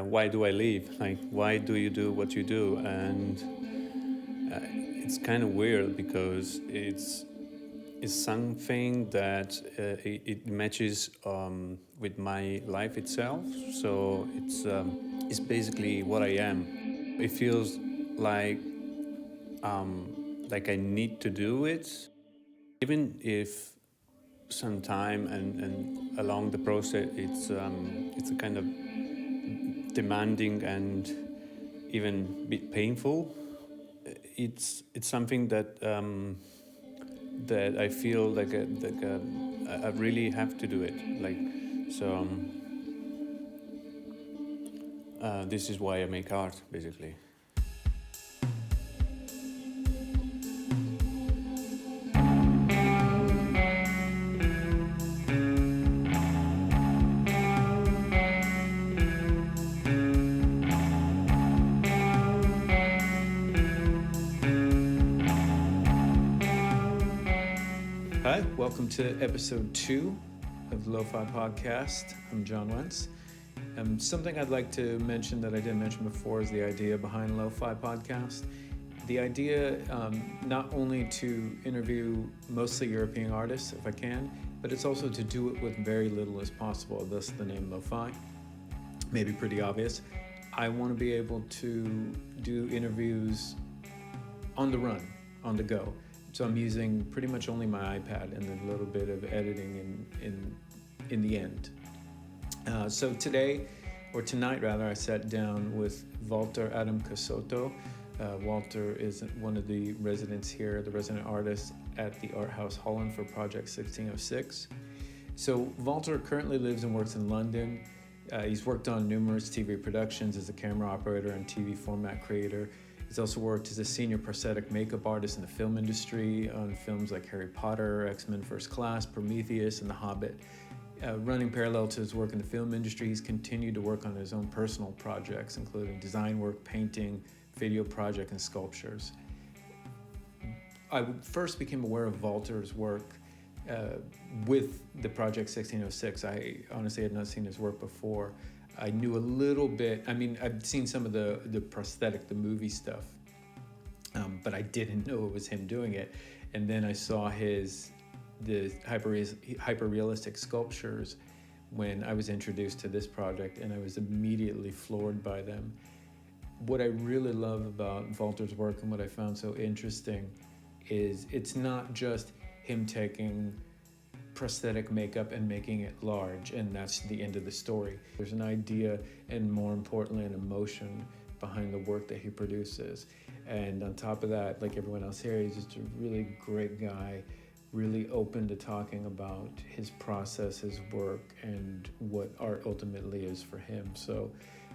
why do I live? Like, why do you do what you do? And it's kind of weird because it's something that it matches with my life itself. So it's basically what I am. It feels like I need to do it, even if sometime and along the process it's a kind of demanding and even a bit painful. It's something that I feel I really have to do it. This is why I make art, basically. Hi, welcome to episode 2 of the Lo-Fi Podcast. I'm John Wentz. Something I'd like to mention that I didn't mention before is the idea behind Lo-Fi Podcast. The idea not only to interview mostly European artists, if I can, but it's also to do it with very little as possible, thus the name Lo-Fi. Maybe pretty obvious. I want to be able to do interviews on the run, on the go. So I'm using pretty much only my iPad and a little bit of editing in the end. So tonight, I sat down with Valter Adam Casotto. Walter is one of the residents here, the resident artist at the Art House Holland for Project 1606. So Walter currently lives and works in London. He's worked on numerous TV productions as a camera operator and TV format creator. He's also worked as a senior prosthetic makeup artist in the film industry on films like Harry Potter, X-Men First Class, Prometheus, and The Hobbit. Running parallel to his work in the film industry, he's continued to work on his own personal projects, including design work, painting, video project, and sculptures. I first became aware of Walter's work with the Project 1606. I honestly had not seen his work before. I knew a little bit. I mean, I've seen some of the prosthetic, the movie stuff, but I didn't know it was him doing it. And then I saw the hyper-realistic sculptures when I was introduced to this project, and I was immediately floored by them. What I really love about Walter's work and what I found so interesting is it's not just him taking prosthetic makeup and making it large, and that's the end of the story. There's an idea and, more importantly, an emotion behind the work that he produces. And on top of that, like everyone else here, he's just a really great guy, really open to talking about his process, his work, and what art ultimately is for him. So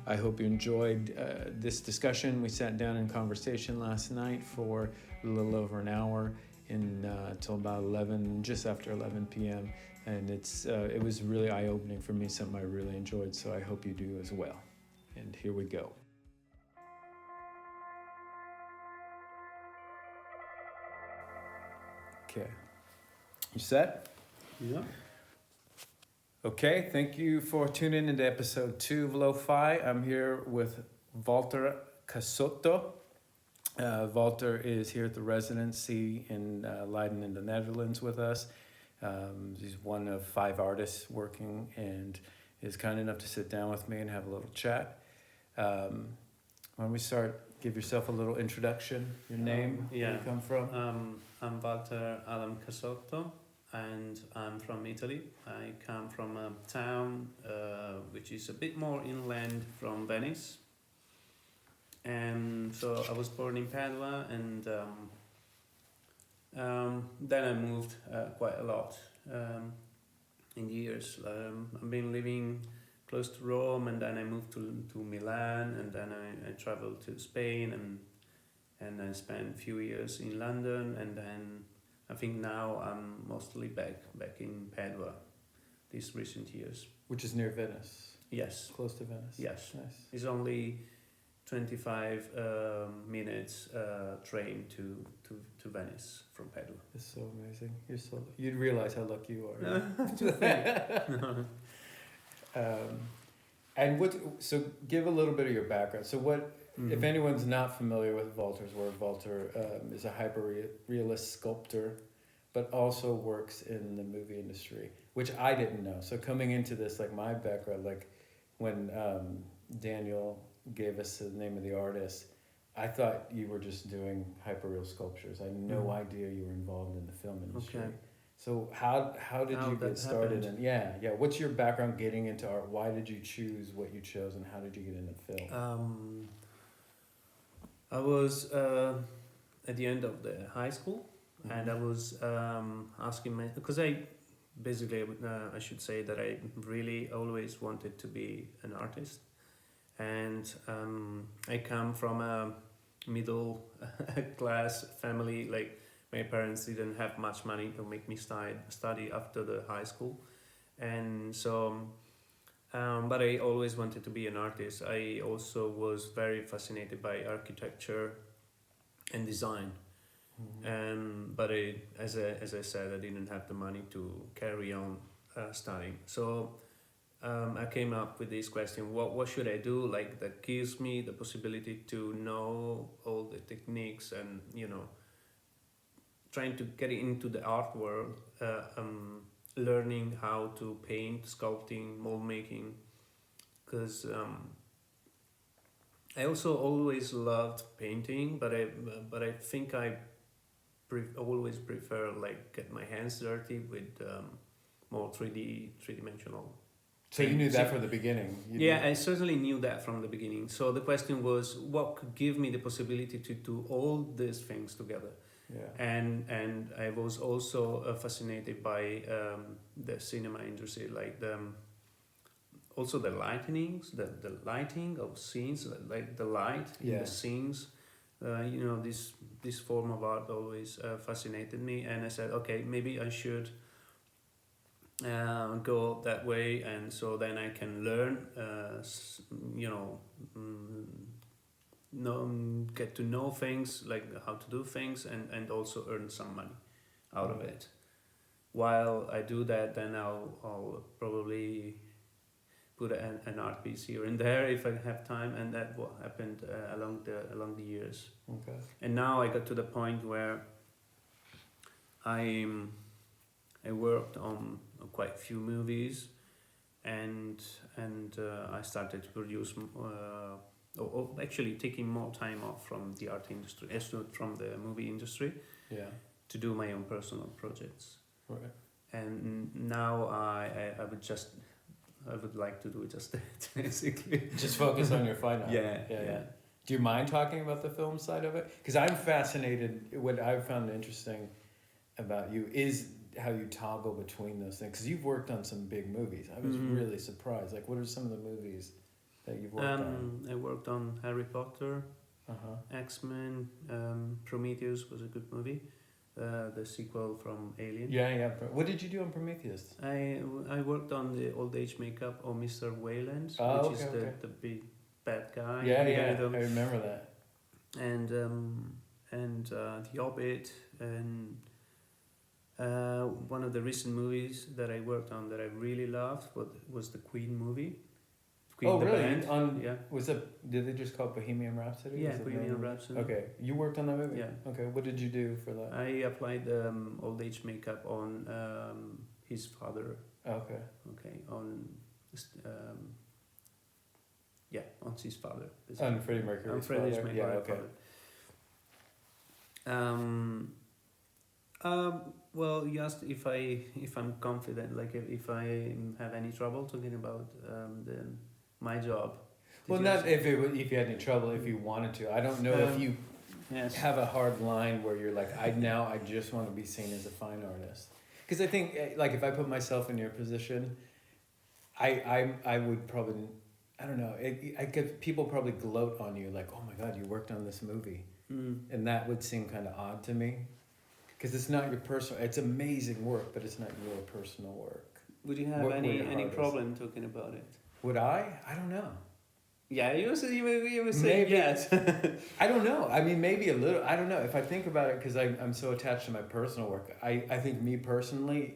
I hope you enjoyed this discussion. We sat down in conversation last night for a little over an hour until about 11, just after 11 p.m. And it was really eye-opening for me, something I really enjoyed, so I hope you do as well. And here we go. Okay. You set? Yeah. Okay, thank you for tuning into episode 2 of Lo-Fi. I'm here with Valter Casotto. Valter is here at the residency in Leiden in the Netherlands with us. He's one of 5 artists working and is kind enough to sit down with me and have a little chat. Why don't we start? Give yourself a little introduction, your name, where you come from. I'm Valter Adam Casotto, and I'm from Italy. I come from a town which is a bit more inland from Venice. And so I was born in Padua, and then I moved quite a lot in years. I've been living close to Rome, and then I moved to Milan, and then I traveled to Spain, and I spent a few years in London, and then I think now I'm mostly back in Padua these recent years. Which is near Venice. Yes. Close to Venice. Yes. Nice. It's only 25 minutes train to Venice from Padua. It's so amazing. You'd realize how lucky you are. Right? And so give a little bit of your background. So what, if anyone's not familiar with Valter's work, Valter is a hyper-realist sculptor, but also works in the movie industry, which I didn't know. So coming into this, like my background, like when Daniel gave us the name of the artist, I thought you were just doing hyperreal sculptures. I had no idea you were involved in the film industry. Okay. So how did you get started? And what's your background getting into art? Why did you choose what you chose, and how did you get into film? I was at the end of the high school, and I was asking because I should say that I really always wanted to be an artist, and I come from a middle class family. Like, my parents didn't have much money to make me study after the high school, and so but I always wanted to be an artist. I also was very fascinated by architecture and design, but as I said, I didn't have the money to carry on studying. So I came up with this question: what should I do? Like, that gives me the possibility to know all the techniques and trying to get into the art world, learning how to paint, sculpting, mold making, because I also always loved painting, but I think I always prefer, like, get my hands dirty with more three-dimensional. So you knew that from the beginning? I certainly knew that from the beginning. So the question was, what could give me the possibility to do all these things together? Yeah. And I was also fascinated by the cinema industry, like also the lightnings, the lighting of scenes, like the light in the scenes. This form of art always fascinated me, and I said, okay, maybe I should go that way, and so then I can learn, get to know things, like how to do things, and also earn some money out of it. While I do that, then I'll probably put an art piece here and there if I have time, and that what happened along the years. Okay. And now I got to the point where I worked on quite a few movies, and I started to produce. Actually taking more time off from the art industry, from the movie industry, to do my own personal projects. Right. And now I would like to do just that, basically. Just focus on your fine art. Yeah. Do you mind talking about the film side of it? Because I'm fascinated. What I've found interesting about you is how you toggle between those things. Because you've worked on some big movies. I was really surprised. Like, what are some of the movies that you've worked on? I worked on Harry Potter, X-Men, Prometheus was a good movie, the sequel from Alien. Yeah. What did you do on Prometheus? I worked on the old age makeup of Mr. Wayland, which is the big bad guy. Yeah, I remember that. And The Hobbit, and one of the recent movies that I worked on that I really loved was the Queen movie. Queen, really? Did they just call it Bohemian Rhapsody? Yeah, Bohemian Rhapsody. Okay, you worked on that movie? Yeah. Okay, what did you do for that? I applied old age makeup on his father. Okay. Okay, on his father. On Freddie Mercury's on Freddie father? Yeah, okay. Well, you asked if I'm confident, like if I have any trouble talking about my job. Well, not if you had any trouble, if you wanted to. I don't know if you have a hard line where you're like, I just want to be seen as a fine artist. Because I think, like, if I put myself in your position, I would probably, I don't know, I get people probably gloat on you, like, oh my God, you worked on this movie. And that would seem kind of odd to me. Because it's not your personal, it's amazing work, but it's not your personal work. Would you have any problem talking about it? Would I? I don't know. Yeah, you were saying yes. I don't know. I mean, maybe a little. I don't know. If I think about it, because I'm so attached to my personal work, I think me personally,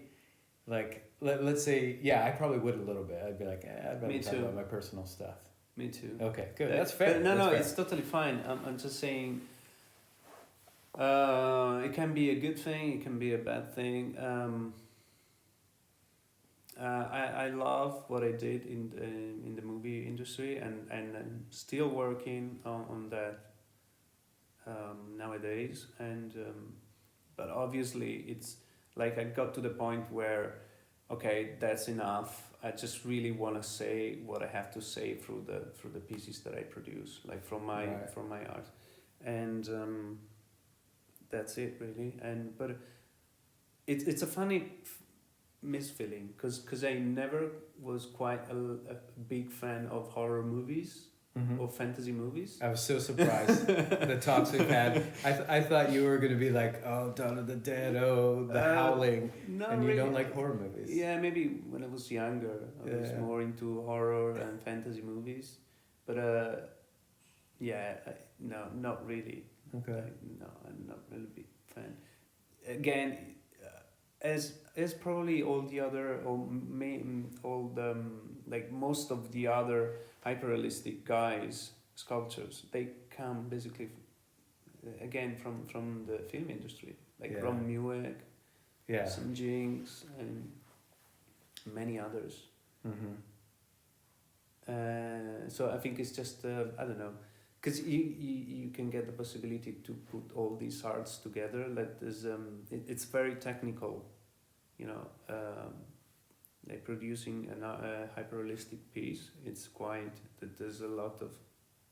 Like, let's say, yeah, I probably would a little bit. I'd be like, I'd rather Me talk too. about my personal stuff. Me too. Okay, good. That's fair. But no, That's fair. it's totally fine. I'm just saying. It can be a good thing. It can be a bad thing. I love what I did in the movie industry, and I'm still working on that nowadays. And but obviously, it's like I got to the point where, okay, that's enough. I just really want to say what I have to say through the pieces that I produce, like from my art, and that's it really. And but it's a funny misfeeling because I never was quite a big fan of horror movies or fantasy movies. I was so surprised the talks we've had. I thought you were going to be like, oh, Dawn of the Dead, oh, The Howling, and you really. don't like horror movies. Yeah, maybe when I was younger, I was more into horror and fantasy movies, but no, not really. Okay. No, I'm not really a big fan. Again, as probably all the other like most of the other hyperrealistic guys, sculptors, they come basically again from the film industry, like Ron Mueck, Sam Jinx, and many others. So I think it's just I don't know, because you can get the possibility to put all these arts together. Like there's it's very technical, you know. Like producing a hyperrealistic piece, it's quite that there's a lot of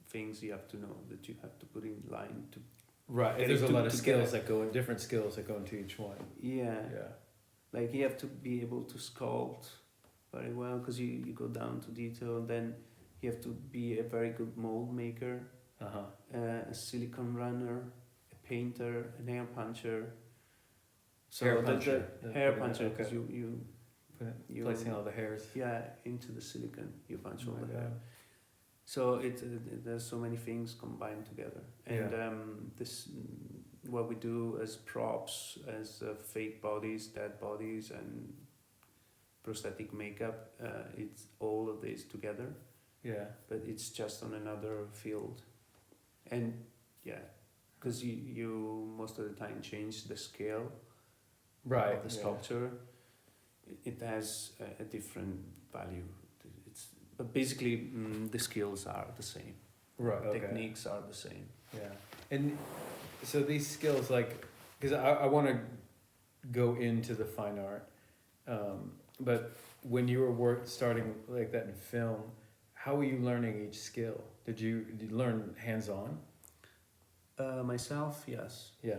things you have to know, that you have to put in line to. Right, there's a lot of skills that go in, different skills that go into each one. Yeah. Yeah. Like you have to be able to sculpt very well, because you go down to detail, and then you have to be a very good mold maker, a silicone runner, a painter, a nail puncher. So hair puncher. The hair puncher, because you placing all the hairs. Yeah, into the silicone, you punch all the God. hair. So there's so many things combined together, and this what we do as props, as fake bodies, dead bodies, and prosthetic makeup. It's all of this together. Yeah. But it's just on another field, and because you most of the time change the scale. Right. Of the sculpture. It has a different value. But basically the skills are the same. Right. Okay. Techniques are the same. Yeah. And so these skills, like, because I want to go into the fine art, but when you were starting like that in film, how were you learning each skill? Did you learn hands-on? Myself, yes. Yeah.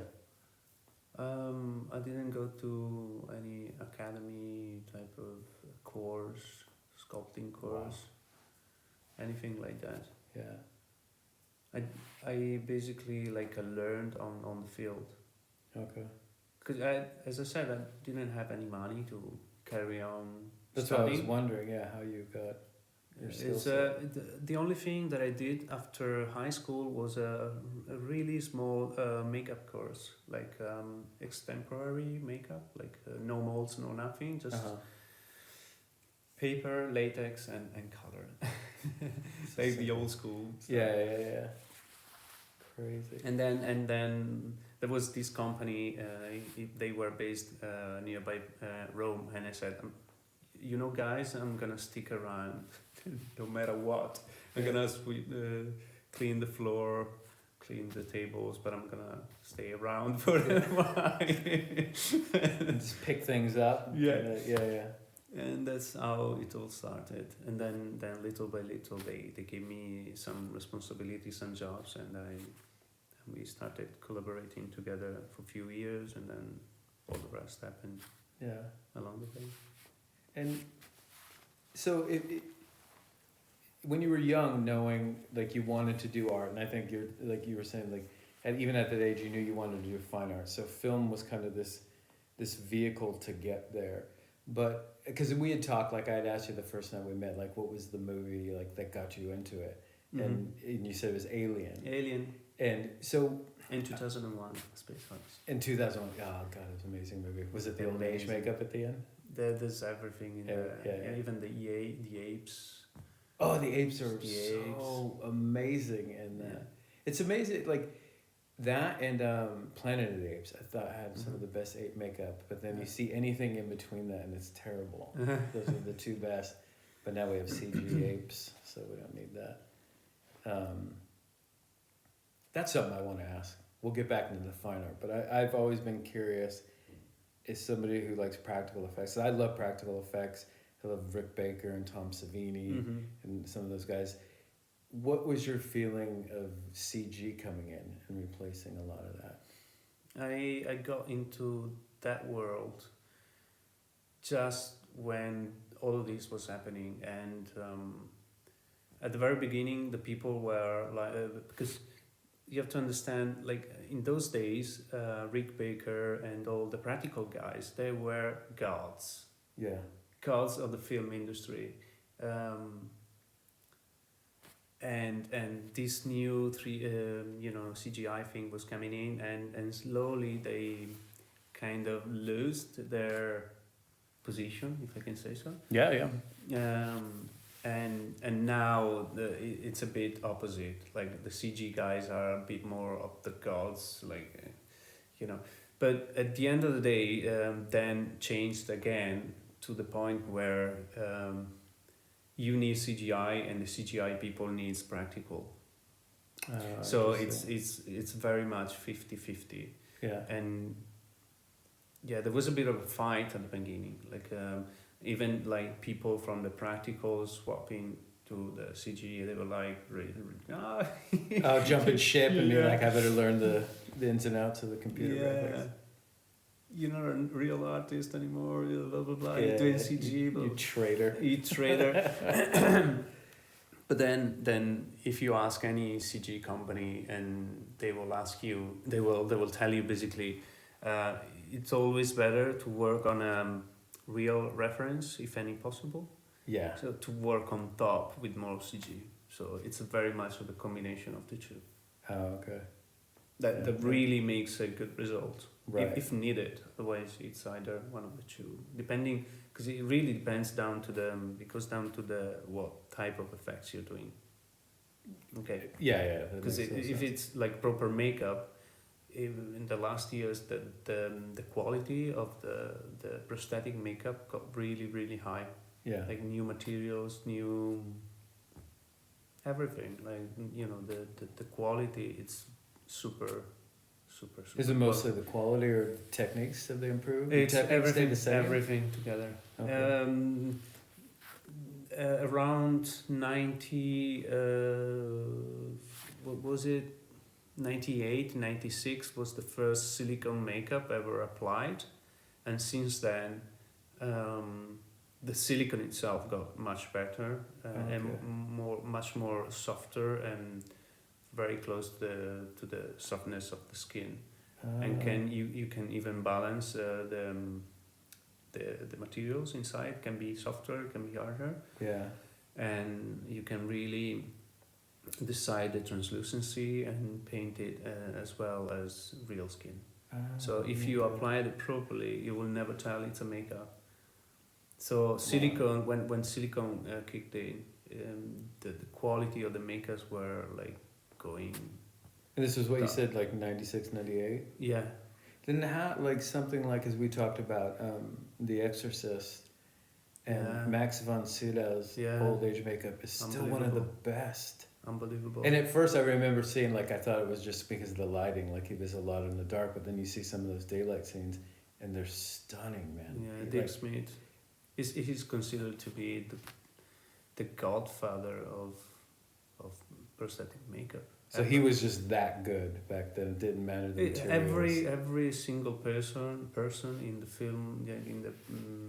I didn't go to any academy type of course, sculpting course, anything like that. Yeah. I basically learned on the field. Okay. Because as I said, I didn't have any money to carry on. That's studying. what I was wondering. Yeah, how you got your skill set. The only thing that I did after high school was a really small makeup course, like extemporary makeup, like no molds, no nothing, just paper, latex, and color. Like the old school stuff. Yeah. Crazy. And then there was this company. They were based nearby Rome, and I said, you know, guys, I'm gonna stick around no matter what. I'm gonna clean the floor, clean the tables, but I'm gonna stay around for a while. Just pick things up. Yeah. And that's how it all started. And then little by little, they gave me some responsibilities, some jobs, and we started collaborating together for a few years, and then all the rest happened. Yeah. Along the way. And so when you were young, knowing like you wanted to do art, and I think you're like you were saying, like, and even at that age you knew you wanted to do fine art, so film was kind of this vehicle to get there. But because we had talked, like I had asked you the first time we met, like what was the movie like that got you into it, and you said it was Alien. And so in 2001, Space Odyssey. In 2001, oh god, it was an amazing movie. Was it the old age makeup at the end? There's everything in there. Yeah. Even the apes. Oh, the apes are The so amazing, and Yeah. it's amazing. Like that and Planet of the Apes, I thought had some of the best ape makeup. But then you see anything in between that, and it's terrible. Those are the two best. But now we have CG apes, so we don't need that. That's something I want to ask. We'll get back into the fine art, but I've always been curious. As somebody who likes practical effects, I love practical effects. I love Rick Baker and Tom Savini and some of those guys. What was your feeling of CG coming in and replacing a lot of that? I got into that world just when all of this was happening, and at the very beginning the people were like because you have to understand, like in those days, Rick Baker and all the practical guys, they were gods of the film industry, and this new CGI thing was coming in, and slowly they kind of lost their position, if I can say so. And now it's a bit opposite. Like the CG guys are a bit more of the gods, But at the end of the day, then changed again to the point where you need CGI and the CGI people needs practical. So it's very much 50-50. Yeah. And yeah, there was a bit of a fight at the beginning, like even like people from the practical swapping to the CG, they were like jumping ship and be like, I better learn the ins and outs of the computer graphics. You're not a real artist anymore, blah blah blah. You're doing CG, you traitor. But then if you ask any CG company, and they will ask you, they will tell you basically, it's always better to work on a real reference if any possible. Yeah. So to work on top with more CG. So it's very much of a combination of the two. Oh, okay. That really makes a good result. Right. If needed. Otherwise, it's either one of the two, depending, because it really depends down to what type of effects you're doing. Okay. Yeah. Because if it's like proper makeup, in the last years, the quality of the prosthetic makeup got really, really high. Yeah. Like new materials, new everything. Like the quality, it's super. Is it mostly the quality or techniques have they improved? It's everything. Everything together. Okay. Around 90, what was it? 98, 96 was the first silicone makeup ever applied, and since then, the silicone itself got much better and much more softer and very close to the softness of the skin, and you can even balance the materials inside. Can be softer, can be harder. Yeah. And you can really decide the translucency and paint it as well as real skin. So if you apply it properly, you will never tell it's a makeup. So silicone, when silicone kicked in, the quality of the makeups were like going. And this is what you said, like 96, 98? Yeah. Then how, like something like, as we talked about, The Exorcist and Max von Sydow's old age makeup is still one of the best. Unbelievable. And at first I remember seeing, like, I thought it was just because of the lighting, like he was a lot in the dark, but then you see some of those daylight scenes and they're stunning, man. Yeah, Dick Smith. He's considered to be the godfather of prosthetic makeup. So he was just that good back then. It didn't matter the materials. Every single person in the film, in the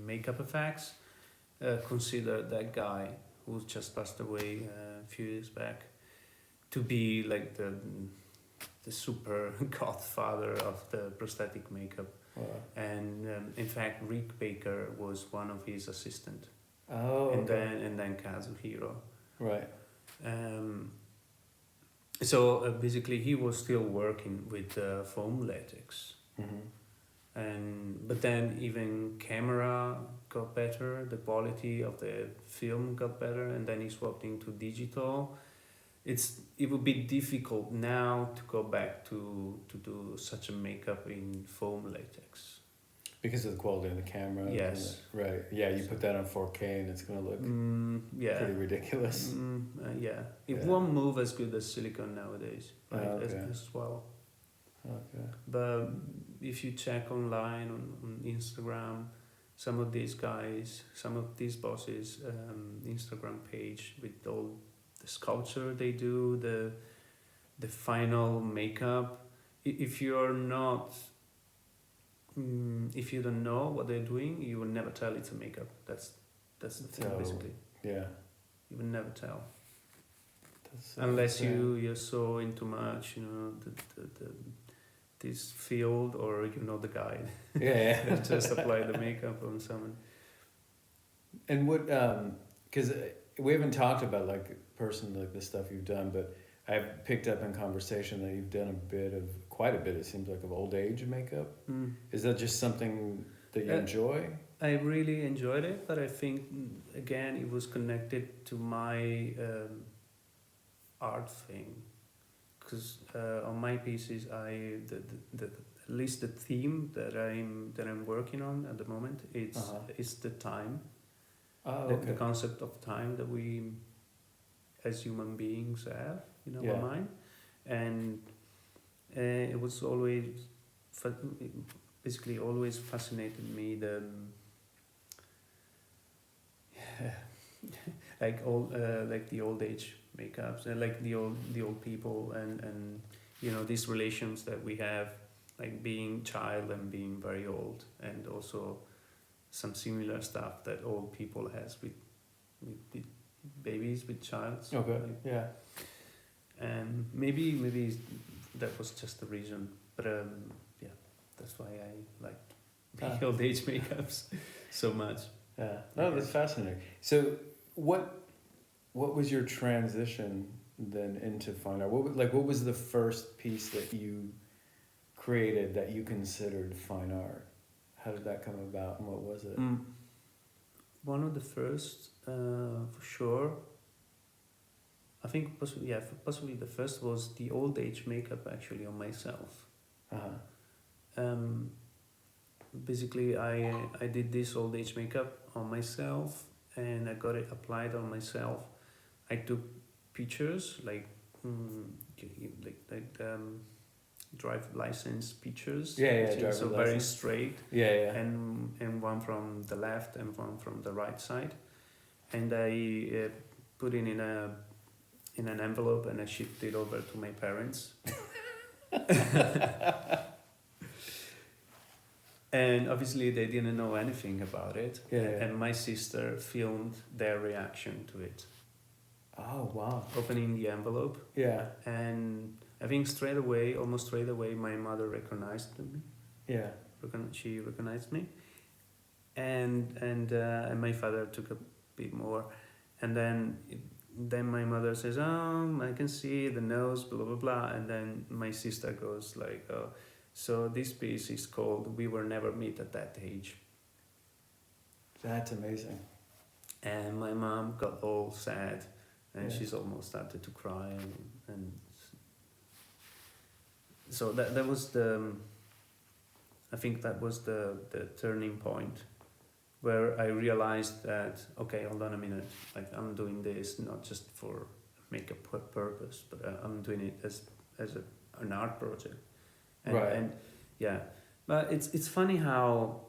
makeup effects, considered that guy who just passed away a few years back to be like the super godfather of the prosthetic makeup. Wow. And in fact, Rick Baker was one of his assistants. Oh, okay. And then Kazuhiro. Right. So basically, he was still working with foam latex, Mm-hmm. but then even camera got better, the quality of the film got better, and then he swapped into digital. It would be difficult now to go back to do such a makeup in foam latex. Because of the quality of the camera. Yes. Right. Yeah, you put that on 4K and it's going to look yeah. pretty ridiculous. Yeah. It Yeah. won't move as good as silicone nowadays, right? Okay. As well. Okay. But if you check online on Instagram, some of these guys, some of these bosses, Instagram page with all the sculpture they do, the final makeup. If you're not, if you don't know what they're doing, you will never tell it's a makeup. That's the thing, So, basically. Yeah. You will never tell. That's Unless you're so into much, this field, or the guide. Yeah. Just apply the makeup on someone. And what, because we haven't talked about like personally like the stuff you've done, but I've picked up in conversation that you've done quite a bit, it seems like, of old age makeup. Is that just something that you enjoy? I really enjoyed it, but I think, again, it was connected to my art thing. Because on my pieces, at least the theme that I'm working on at the moment, it's the time. Oh, The okay. concept of time that we, as human beings, have in our mind. And it was always, basically always fascinated me, like the old age makeups, and like the old people, and these relations that we have, like being child and being very old, and also some similar stuff that old people has with babies, with childs. Okay. Like, yeah. and maybe that was just the reason, but yeah, that's why I like the old age makeups so much. Yeah. No, that's fascinating. So, what was your transition then into fine art? What was the first piece that you created that you considered fine art? How did that come about, and what was it? One of the first, for sure. I think possibly the first was the old age makeup, actually, on myself. Basically, I did this old age makeup on myself, and I got it applied on myself. I took pictures like drive license pictures. So very straight. And one from the left and one from the right side, and I put it in an envelope, and I shipped it over to my parents. And obviously they didn't know anything about it. And my sister filmed their reaction to it. Oh, wow. Opening the envelope. Yeah. And I think almost straight away, my mother recognized me. Yeah. She recognized me. And my father took a bit more. And then my mother says, "Oh, I can see the nose, blah, blah, blah." And then my sister goes like, "Oh, so this piece is called We Were Never Meet at That Age." That's amazing. And my mom got all sad, and she's almost started to cry. And so that was I think that was the turning point, where I realized that, okay, hold on a minute, like I'm doing this not just for makeup purpose, but I'm doing it as an art project. And yeah, but it's funny how,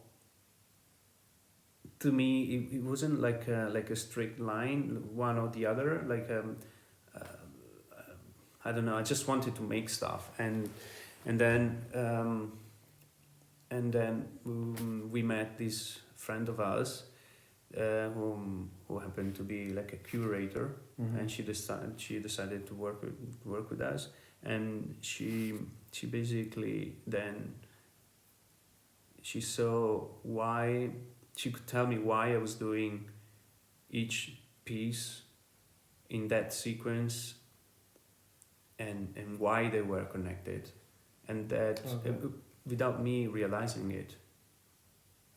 to me, it wasn't like a strict line, one or the other. Like I don't know. I just wanted to make stuff, and then we met this friend of ours, who happened to be like a curator, and she decided to work with us, and she basically then she saw why. She could tell me why I was doing each piece in that sequence, and why they were connected, and that without me realizing it.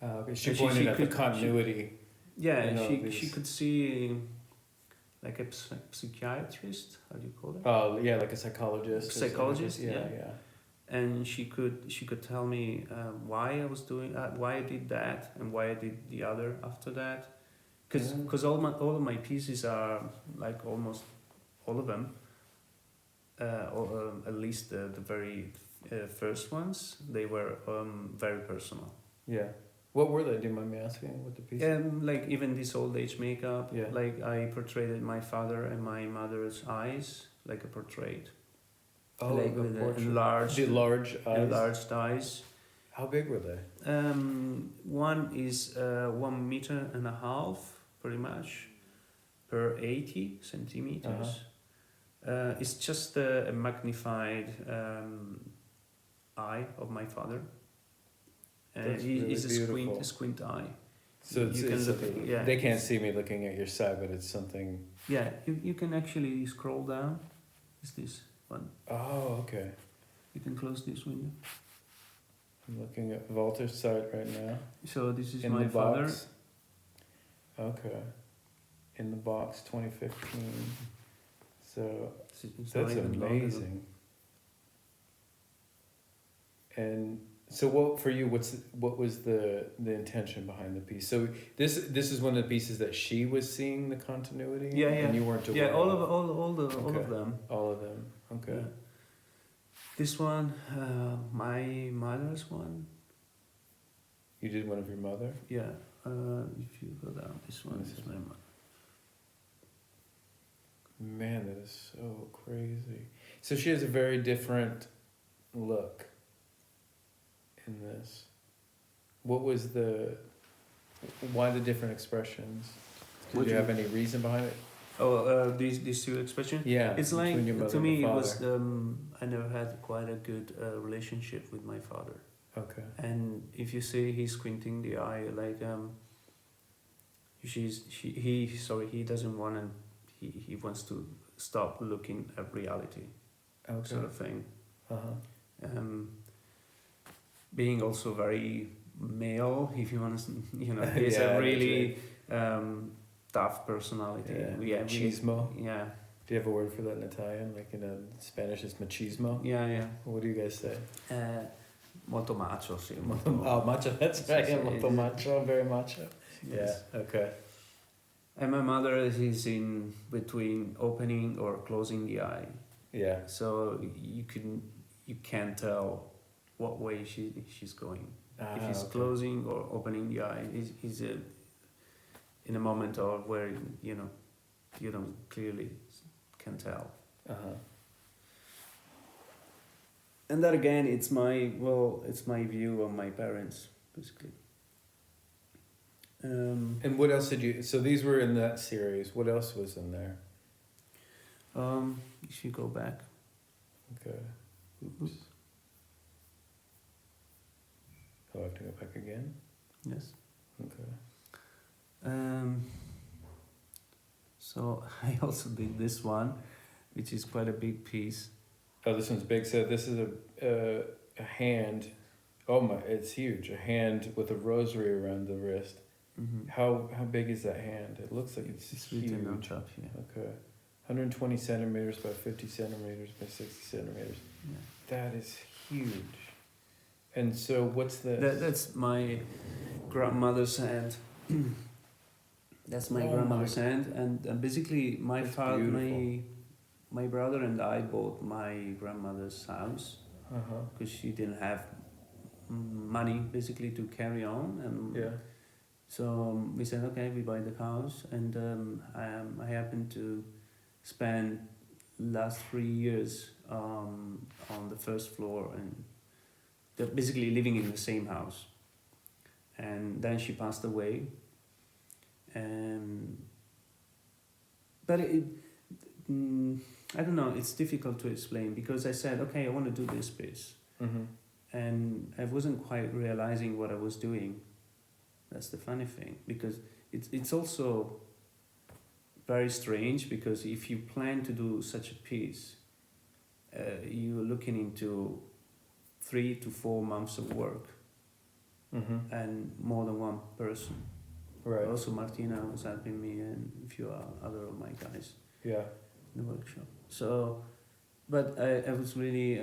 Okay. She And pointed at the could- continuity. Yeah, in all she these. could see like a psychiatrist. How do you call it? Oh yeah, like a psychologist. or something. Psychologist, Yeah. yeah. And she could tell me why I was doing why I did that, and why I did the other after that, because all of my pieces are like almost all of them, or at least the very first ones, they were very personal. Yeah. What were they? Do you mind me asking? What the pieces? Like even this old age makeup, Yeah. like I portrayed my father and my mother's eyes, like a portrait. Oh, like a with portrait. enlarged, The large eyes. enlarged eyes. How big were they? One is 1.5 meters, pretty much, per 80 centimeters. It's just a magnified eye of my father. That's He really is beautiful. a squint eye. So You can it's look at- yeah. They can't see me looking at your side, but it's something. Yeah, you can actually scroll down. Is this one? Oh, okay. You can close this window. I'm looking at Valter's side right now. So this is In my the father. box. Okay. In the box, 2015. So It's not that's even long ago. amazing. And so, what for you? What was the intention behind the piece? So this is one of the pieces that she was seeing the continuity. Yeah, And you weren't aware. Yeah, all of Okay. them. All of them. Okay. Yeah. This one, my mother's one. You did one of your mother. Yeah. If you go down, this one This is is- my mother. Man, that is so crazy. So she has a very different look in this. What was why the different expressions? Did What you you- have any reason behind it? Oh, these two expressions. Yeah. It's like between your mother to and me the it was. father. I never had quite a good relationship with my father, Okay. and if you see he's squinting the eye, like he doesn't want to. He wants to stop looking at reality, Okay. sort of thing. Uh-huh. Being also very male, if you want to, he's Yeah, a really tough personality. Yeah. Machismo. Yeah, Do you have a word for that in Italian? Like in Spanish, it's machismo. yeah. What do you guys say? Molto macho, sì. Oh, macho. That's right. Yeah, Sì, molto sì. macho. Very macho. Yes. Yeah. Okay. And my mother is in between opening or closing the eye, Yeah. so you can't tell what way she's going. If he's okay. closing or opening the eye, he's in a moment of where you don't clearly can tell. Uh-huh. And that again, it's my view of my parents, basically. And what else did you? So these were in that series. What else was in there? If you go back. Okay. Oops. Oh, I have to go back again. Yes. Okay. So I also did this one, which is quite a big piece. Oh, this one's big. So this is a hand. Oh my! It's huge. A hand with a rosary around the wrist. Mm-hmm. How big is that hand? It looks like it's huge. written on top here. Okay. 120 centimeters by 50 centimeters by 60 centimeters. Yeah. That is huge. And so what's this? That's my grandmother's hand. That's my Oh grandmother's my- hand, and basically my That's father, beautiful. my brother and I bought my grandmother's house Uh-huh. because she didn't have money basically to carry on, and Yeah. so we said okay, we buy the house, and I happened to spend last 3 years on the first floor and basically living in the same house, and then she passed away. But I don't know, it's difficult to explain because I said, okay, I want to do this piece. Mm-hmm. And I wasn't quite realizing what I was doing. That's the funny thing, because it's also very strange, because if you plan to do such a piece, you're looking into 3 to 4 months of work. and more than one person. Right. Also, Martina was helping me and a few other of my guys Yeah. in the workshop. So, but I was really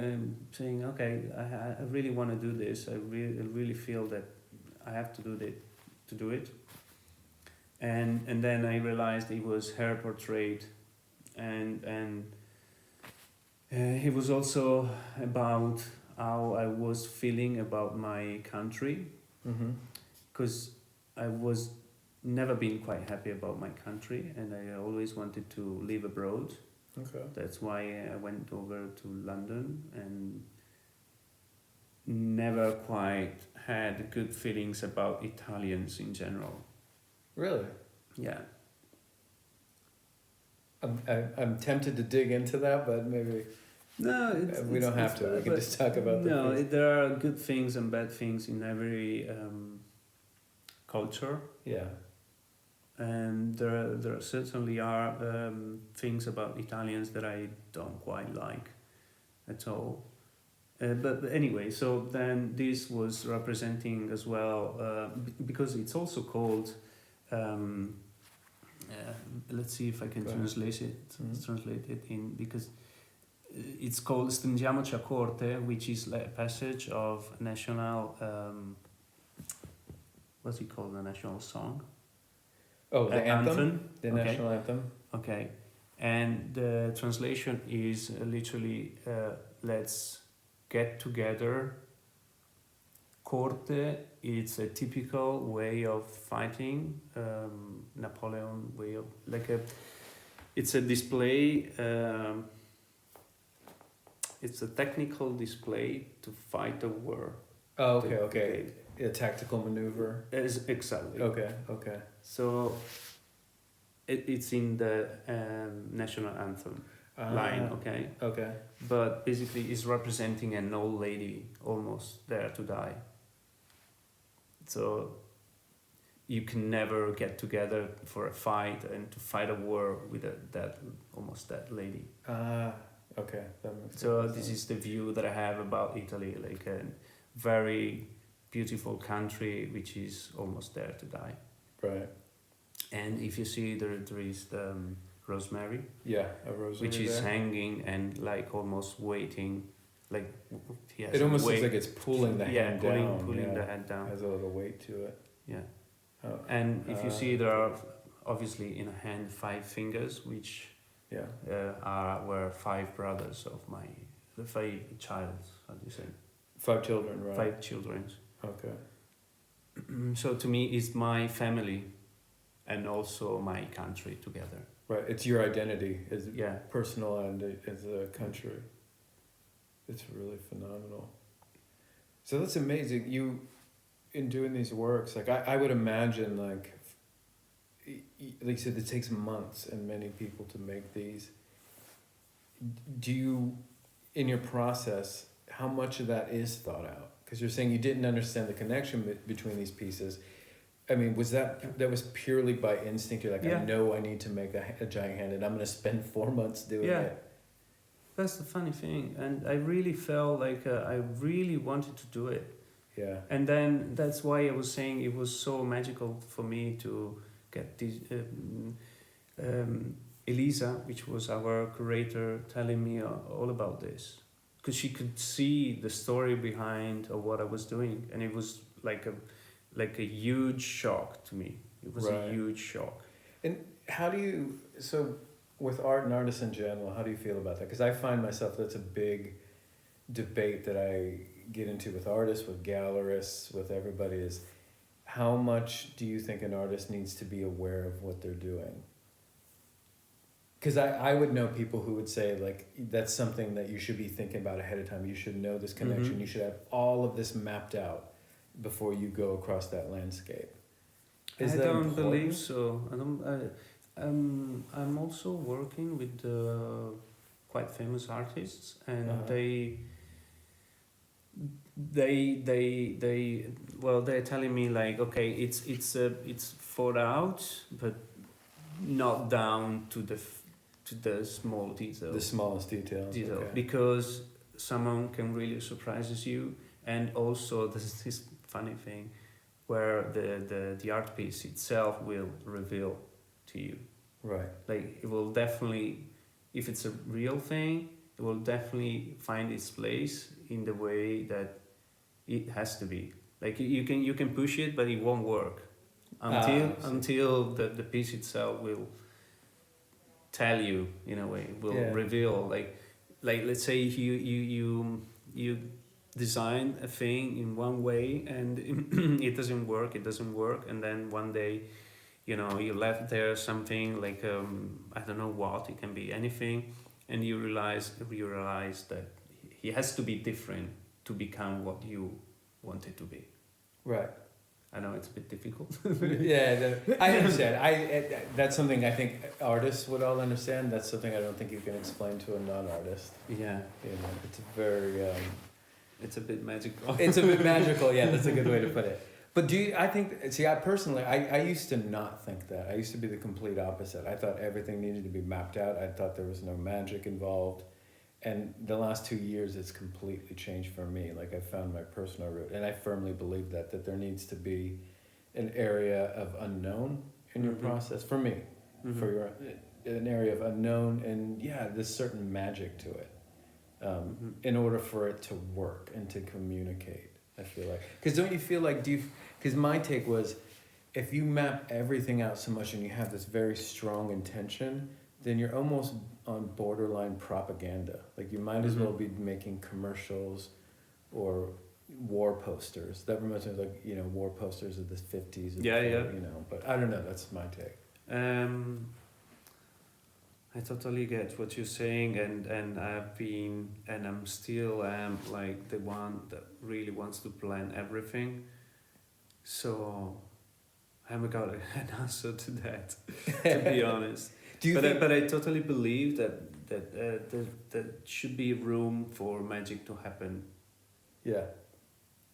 saying, okay, I really want to do this. I really feel that I have to do it. And then I realized it was her portrait, and it was also about how I was feeling about my country, because I was never been quite happy about my country, and I always wanted to live abroad. Okay. That's why I went over to London and never quite had good feelings about Italians in general. Really? Yeah. I'm tempted to dig into that, but maybe No, we don't have to. We can just talk about the no. things. There are good things and bad things in every culture, Yeah. and there certainly are things about Italians that I don't quite like at all. But anyway, so then this was representing as well, because it's also called. Let's see if I can translate it in, because it's called Stringiamoci a Corte, which is like a passage of national. What's it called? The national song. Oh, the anthem? The Okay. national anthem? Okay, and the translation is literally let's get together. Corte, it's a typical way of fighting, Napoleon way of, it's a display, it's a technical display to fight a war. Oh, okay. A tactical maneuver? Exactly. Okay. So it's in the national anthem line, okay? Okay. But basically it's representing an old lady almost there to die. So you can never get together for a fight and to fight a war with that lady. Okay. That makes So sense. this is the view that I have about Italy, like a very beautiful country which is almost there to die. Right. And if you see there is the rosemary. Yeah, a rosary which is there. hanging and like almost waiting, like he has It almost weight. looks like it's pulling the hand down. pulling the hand down. Has a little weight to it. Yeah. Oh. And if you see, there are obviously in a hand 5 fingers, which were 5 brothers of the 5 childs. How do you say? 5 children, right? 5 children. Okay. So to me, it's my family, and also my country together. Right. It's your identity as Yeah. personal and as a country. It's really phenomenal. So that's amazing. You, in doing these works, like I would imagine, like you said, it takes months and many people to make these. Do you, in your process, how much of that is thought out? Because you're saying you didn't understand the connection between these pieces. I mean, was that was purely by instinct? You're like, I know I need to make a giant hand, and I'm going to spend 4 months doing it. That's the funny thing, and I really felt like I really wanted to do it. Yeah. And then that's why I was saying it was so magical for me to get this. Elisa, which was our curator, telling me all about this, because she could see the story behind of what I was doing, and it was like a huge shock to me. It was a huge shock. And how do you, so with art and artists in general, how do you feel about that? Because I find myself, that's a big debate that I get into with artists, with gallerists, with everybody, is how much do you think an artist needs to be aware of what they're doing? Because I would know people who would say, like, that's something that you should be thinking about ahead of time. You should know this connection. You should have all of this mapped out before you go across that landscape. I don't believe so. I'm also working with quite famous artists, and they're telling me, like, okay, it's thought out, but not down to the small details. The smallest details. Okay. Because someone can really surprises you, and also there's this funny thing. where the art piece itself will reveal to you. Right. Like it will definitely, if it's a real thing, it will definitely find its place in the way that it has to be. Like you can push it, but it won't work until the piece itself will tell you, in a way, will reveal. Like let's say you design a thing in one way and it doesn't work, and then one day, you know, you left there something like I don't know what, it can be anything, and you realize that it has to be different to become what you want it to be. Right. I know it's a bit difficult. I understand. That's something I think artists would all understand. That's something I don't think you can explain to a non-artist. Yeah. You know, it's very... it's a bit magical. It's a bit magical, yeah, that's a good way to put it. But I personally, I used to not think that. I used to be the complete opposite. I thought everything needed to be mapped out. I thought there was no magic involved. And the last 2 years, it's completely changed for me. Like I found my personal route, and I firmly believe that there needs to be an area of unknown in your process. For me, for an area of unknown, and there's certain magic to it, in order for it to work and to communicate. I feel like, because don't you feel like because my take was, if you map everything out so much and you have this very strong intention, then you're almost on borderline propaganda. Like you might as well be making commercials or war posters. That reminds me of, like, you know, war posters of the 50s. You know, but I don't know, that's my take. I totally get what you're saying, and I've been, and I'm still like the one that really wants to plan everything. So I haven't got an answer to that, to be honest. But I totally believe that there should be room for magic to happen. Yeah.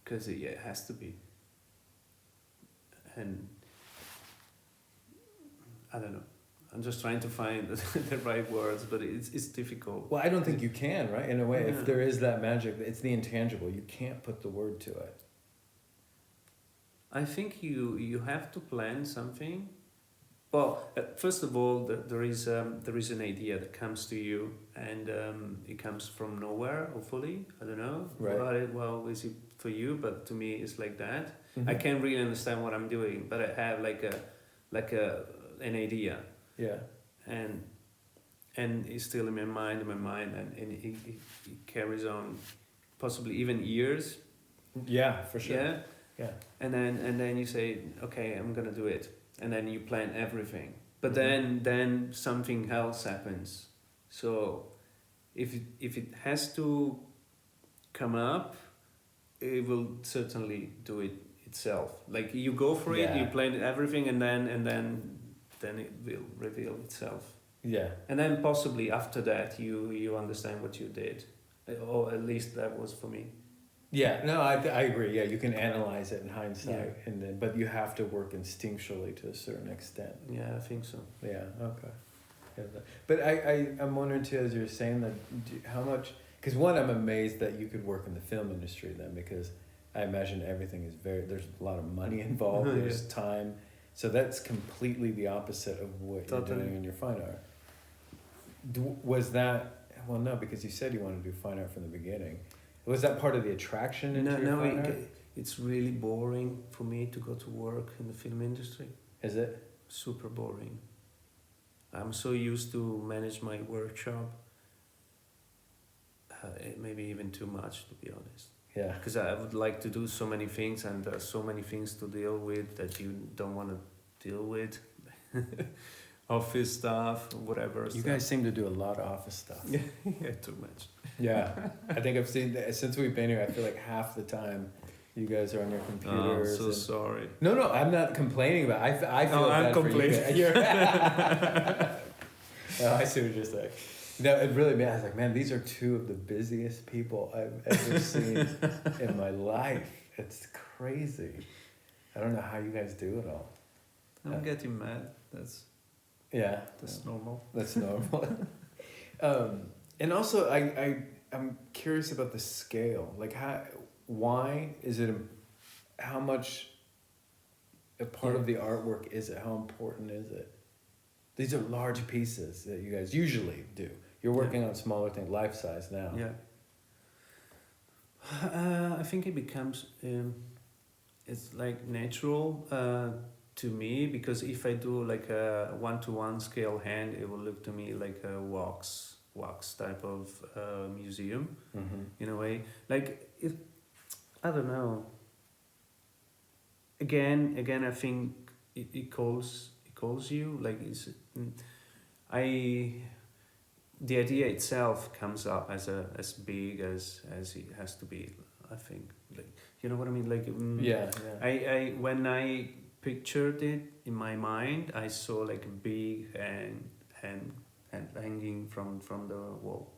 Because it has to be. And I don't know. I'm just trying to find the right words, but it's difficult. Well, I don't think you can, right? In a way, if there is that magic, it's the intangible. You can't put the word to it. I think you have to plan something. Well, first of all, there is an idea that comes to you, and it comes from nowhere. Hopefully, I don't know. Right. Well, is it for you? But to me, it's like that. I can't really understand what I'm doing, but I have an idea. Yeah. And it's still in my mind, and it carries on, possibly even years. Yeah, for sure. Yeah. Yeah. And then you say, okay, I'm gonna do it. And then you plan everything, but then something else happens. So if it has to come up, it will certainly do it itself. Like you go for it, you plan everything, and then it will reveal itself. Yeah. And then possibly after that you understand what you did, or at least that was for me. Yeah, no, I agree. Yeah, you can analyze it in hindsight, but you have to work instinctually to a certain extent. Yeah, I think so. Yeah, okay. Yeah, but I'm wondering too, as you're saying that, how much, because one, I'm amazed that you could work in the film industry then, because I imagine everything is there's a lot of money involved, there's time, so that's completely the opposite of what you're doing in your fine art. Was that, well, no, because you said you wanted to do fine art from the beginning. Was that part of the attraction into your fine art? It's really boring for me to go to work in the film industry. Is it? Super boring. I'm so used to manage my workshop. Maybe even too much, to be honest. Yeah. Because I would like to do so many things, and there are so many things to deal with that you don't want to deal with. Office stuff, whatever. You guys seem to do a lot of office stuff. Yeah, too much. Yeah, I think I've seen that since we've been here. I feel like half the time you guys are on your computers. Oh, I'm so sorry. No, I'm not complaining about it. I feel bad I'm complaining. For you. Oh, I see what you're saying. No, it really, man, I was like, man, these are two of the busiest people I've ever seen in my life. It's crazy. I don't know how you guys do it all. I'm getting mad. That's normal. That's normal. And also, I'm curious about the scale. Like, why is it? How much a part of the artwork is it? How important is it? These are large pieces that you guys usually do. You're working on smaller things, life size now. Yeah. I think it becomes it's like natural to me, because if I do like a 1-to-1 scale hand, it will look to me like a wax type of museum in a way. Like I don't know. Again, I think it calls you like it's the idea itself comes up as big as it has to be. I think, like, you know what I mean. Like yeah. I when I pictured it in my mind, I saw like a big hand hanging from the wall.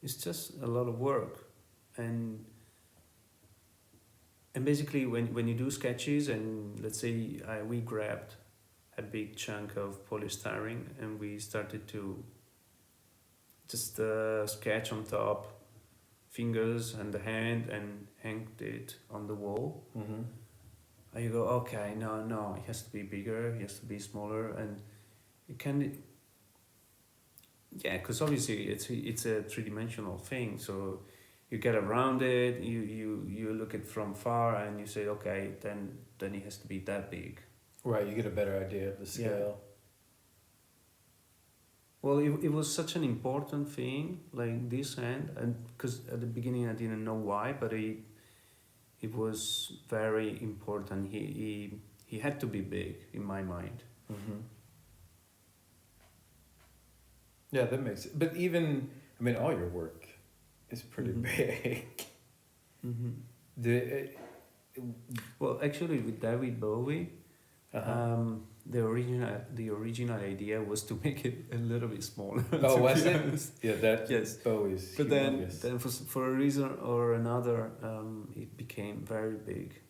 It's just a lot of work, and basically when you do sketches, and let's say we grabbed a big chunk of polystyrene and we started to just sketch on top, fingers and the hand, and hanged it on the wall. And you go, okay, no, it has to be bigger, it has to be smaller, and it can. Yeah, because obviously it's a three-dimensional thing, so you get around it, you look at from far, and you say, okay, then it has to be that big. Right, you get a better idea of the scale. Well, it was such an important thing, like this hand, and because at the beginning I didn't know why, but it was very important. He had to be big in my mind. Yeah, that makes it. But even, I mean, all your work is pretty big. Well, actually, with David Bowie, the original idea was to make it a little bit smaller. Oh, was it? Yeah, that yes. Bowie's. But humongous. then for a reason or another, it became very big.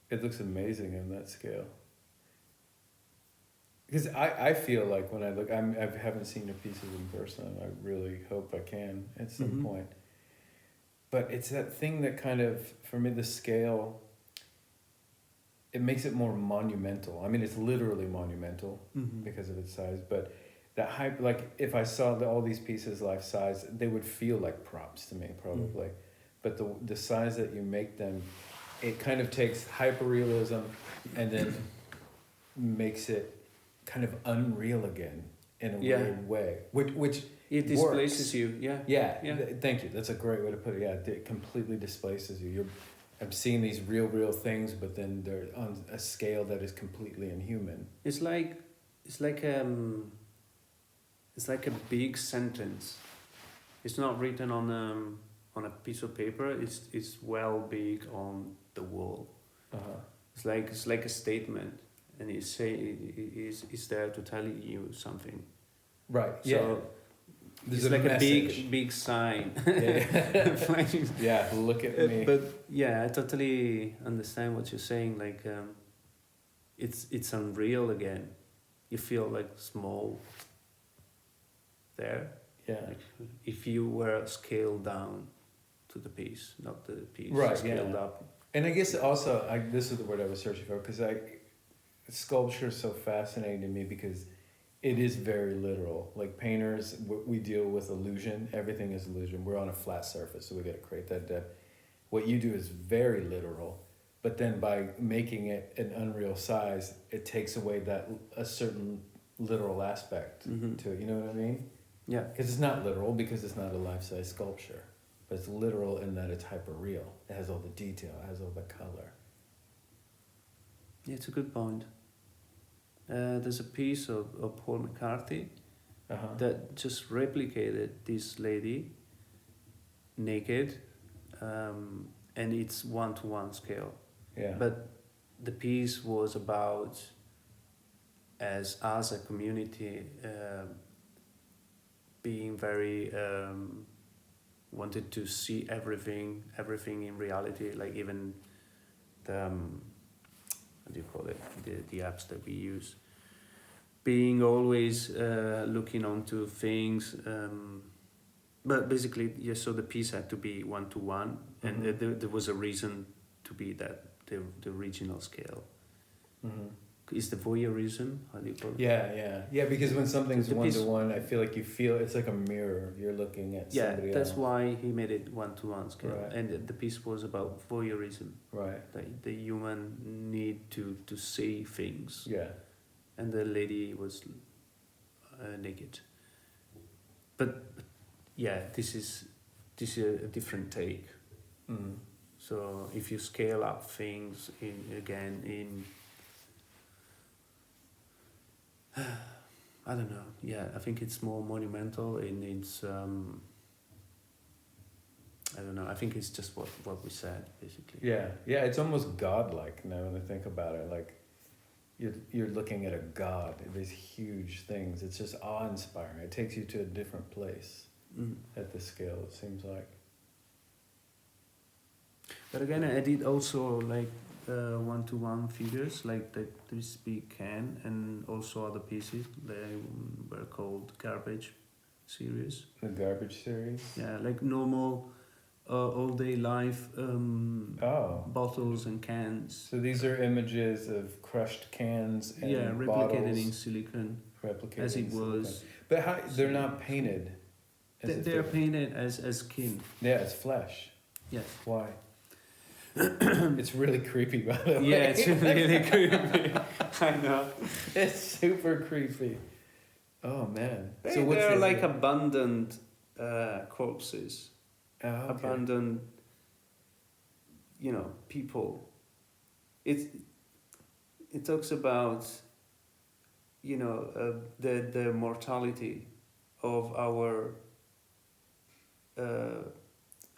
It looks amazing in that scale. Because I feel like when I look, I haven't seen your pieces in person. I really hope I can at some point. But it's that thing that kind of, for me, the scale, it makes it more monumental. I mean, it's literally monumental because of its size. But that hype, like if I saw all these pieces life size, they would feel like props to me probably. But the size that you make them, it kind of takes hyperrealism and then makes it kind of unreal again in a weird way, which it displaces you. Thank you, that's a great way to put it. It completely displaces you. I'm seeing these real things, but then they're on a scale that is completely inhuman. It's like a big sentence. It's not written on a piece of paper. It's well big on the wall. It's like a statement. And it's there to tell you something. Right. So it's like message. a big sign. Yeah. Look at me. But yeah, I totally understand what you're saying. Like, it's unreal again. You feel like small. There. Yeah. Like if you were scaled down to the piece, not the piece scaled up. And I guess also, this is the word I was searching for, because sculpture is so fascinating to me because it is very literal. Like painters, we deal with illusion. Everything is illusion. We're on a flat surface, so we got to create that depth. What you do is very literal, but then by making it an unreal size, it takes away a certain literal aspect to it. You know what I mean? Yeah. Because it's not literal, because it's not a life-size sculpture, but it's literal in that it's hyper-real. It has all the detail. It has all the color. Yeah, it's a good point. There's a piece of Paul McCarthy that just replicated this lady naked, and it's 1-to-1 scale. Yeah. But the piece was about as a community being very wanted to see everything in reality, like even the what do you call it, the apps that we use, being always looking onto things But basically, yeah. So the piece had to be 1:1, and there was a reason to be that the original scale. Mm-hmm. Is the voyeurism? How do you call it? Yeah. Because when something's The piece- 1:1, I feel like you feel it's like a mirror. You're looking at Yeah, somebody that's else. why he made it 1:1 scale, Right. and the piece was about voyeurism, Right. the human need to see things, Yeah. and the lady was naked. But yeah, this is a different take. Mm. So if you scale up things in I don't know. Yeah, I think it's more monumental in its. I don't know. I think it's just what we said basically. Yeah. It's almost godlike now when I think about it. Like, you're looking at a god. These huge things. It's just awe-inspiring. It takes you to a different place at this scale. It seems like. But again, I did also like 1:1 figures, like this big can, and also other pieces. They were called garbage series. The garbage series. Yeah, like normal, all-day life bottles and cans. So these are images of crushed cans and replicated bottles. in silicon, Replicated as it in silicon. was. But how they're not painted? They're painted as skin. Yeah, it's flesh. Yes. Why? It's really creepy, by the way. Yeah, it's really creepy. I know. It's super creepy. Oh man. So they're like abandoned corpses. Oh, okay. Abandoned, people. It talks about, the mortality of our.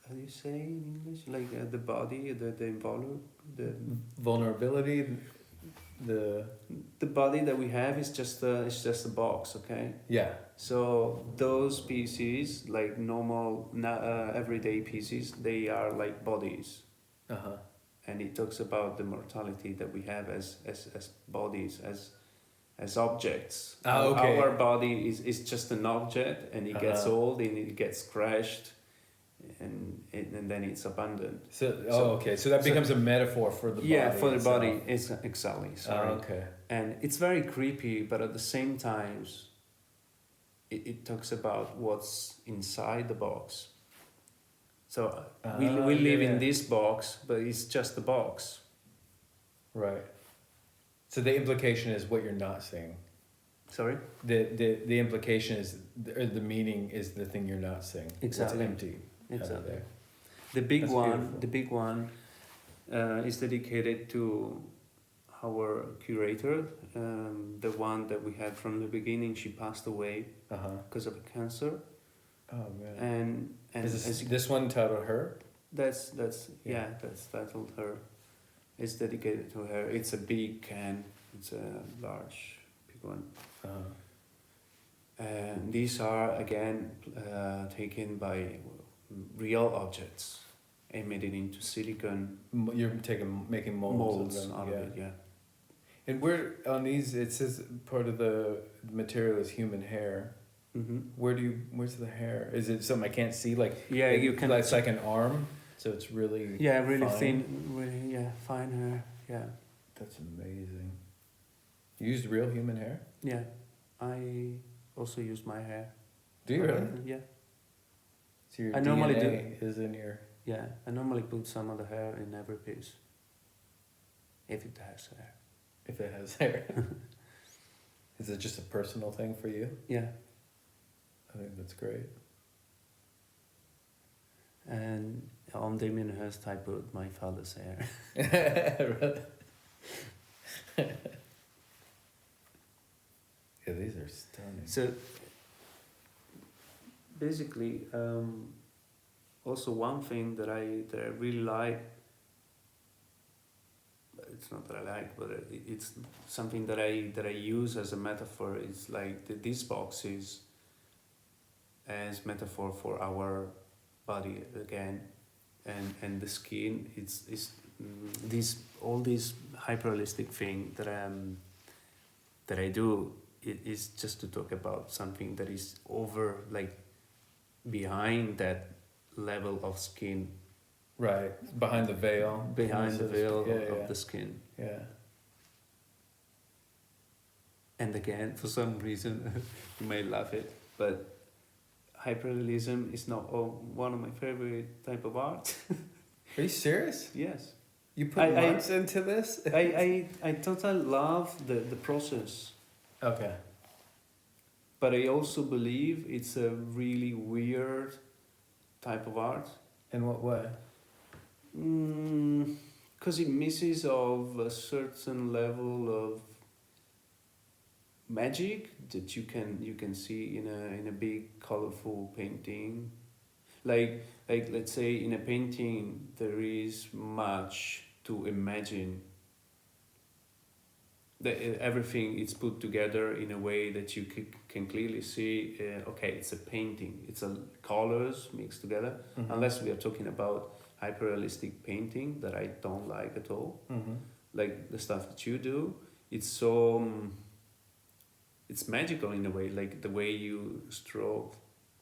How do you say in English? Like the body, the vulnerability. The body that we have is just a box, okay? Yeah. So those pieces, like normal, everyday pieces, they are like bodies. And it talks about the mortality that we have as bodies, as objects. Oh, okay. Our body is just an object, and it gets old, and it gets crashed, and then it's abandoned. So okay. So that becomes a metaphor for the body. Yeah, for the itself. body. It's exactly. Sorry. Okay. And it's very creepy, but at the same time, it talks about what's inside the box. So we live in this box, but it's just a box. Right. So the implication is what you're not seeing. Sorry? The implication is, or the meaning is the thing you're not seeing. Exactly. It's empty. Exactly. There. The big That's one. beautiful. The big one is dedicated to our curator. The one that we had from the beginning. She passed away because of cancer. Oh man. And is this one titled her? That's titled her. It's dedicated to her. It's a big can. It's a large, big one. And these are again taken by real objects, emitted into silicon. You're making molds of them. out of it. Yeah. And where on these it says part of the material is human hair. Mm-hmm. Where's the hair? Is it something I can't see? Like you can. It's like an arm, so it's really really fine. thin, really fine hair. Yeah. That's amazing. You used real human hair? Yeah, I also use my hair. Do you really? Yeah. So your I normally DNA is in your. Yeah, I normally put some of the hair in every piece. If it has hair. If it has hair. Is it just a personal thing for you? Yeah. I think that's great. And on Damien Hirst, I put my father's hair. Yeah, these are stunning. So, basically, also one thing that I really like, it's not that I like, but it's something that I use as a metaphor. It's like these boxes as metaphor for our body again, and the skin. It's all these hyperrealistic thing that I do. It is just to talk about something that is over, like behind that level of skin, Right, behind the veil. behind the veil Yeah, of yeah. the skin. Yeah. And again, for some reason, you may laugh it, but hyperrealism is not one of my favorite type of art. Are you serious? Yes. You put months into this? I totally love the process, Okay. but I also believe it's a really weird type of art. In what way? Because it misses of a certain level of magic that you can see in a big colorful painting. Like let's say in a painting there is much to imagine. Everything is put together in a way that you can clearly see. Okay, it's a painting. It's a colors mixed together. Mm-hmm. Unless we are talking about hyperrealistic painting that I don't like at all. Mm-hmm. Like the stuff that you do, it's so. It's magical in a way, like the way you stroke,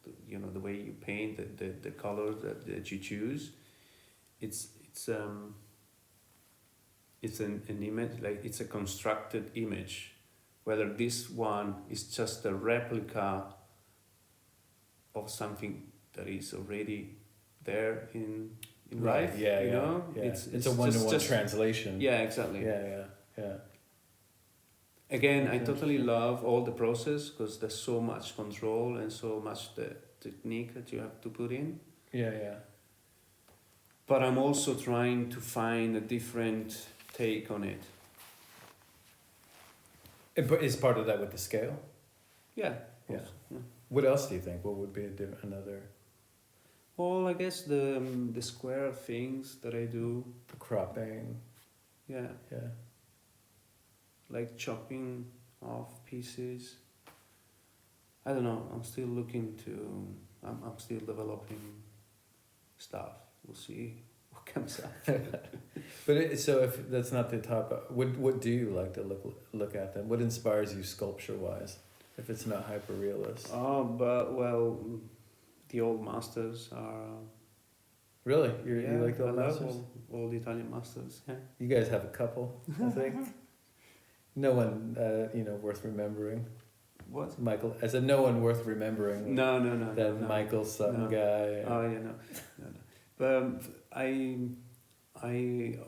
the way you paint, the colors that you choose. It's an image, like it's a constructed image. Whether this one is just a replica of something that is already there in life, Yeah, you yeah, know, yeah. it's a one-to-one just translation. Yeah, exactly. Yeah. Again, I totally love all the process because there's so much control and so much the technique that you have to put in. Yeah. But I'm also trying to find a different take on it. But is part of that with the scale? Yeah. Yeah. Yeah. What else do you think? What would be another? Well, I guess the square things that I do. The cropping. Yeah. Yeah. Like chopping off pieces. I don't know. I'm still looking to. I'm still developing stuff. We'll see what comes out. But so if that's not the top, what do you like to look at then? What inspires you sculpture wise? If it's not hyper realist. Oh, but well, the old masters are. Really, you like the I old love masters? all the Italian masters. Yeah. You guys have a couple, I think. No one, worth remembering. What? Michael. I said no one worth remembering. No. That no. Michael Sutton No. guy. Oh yeah, no. But I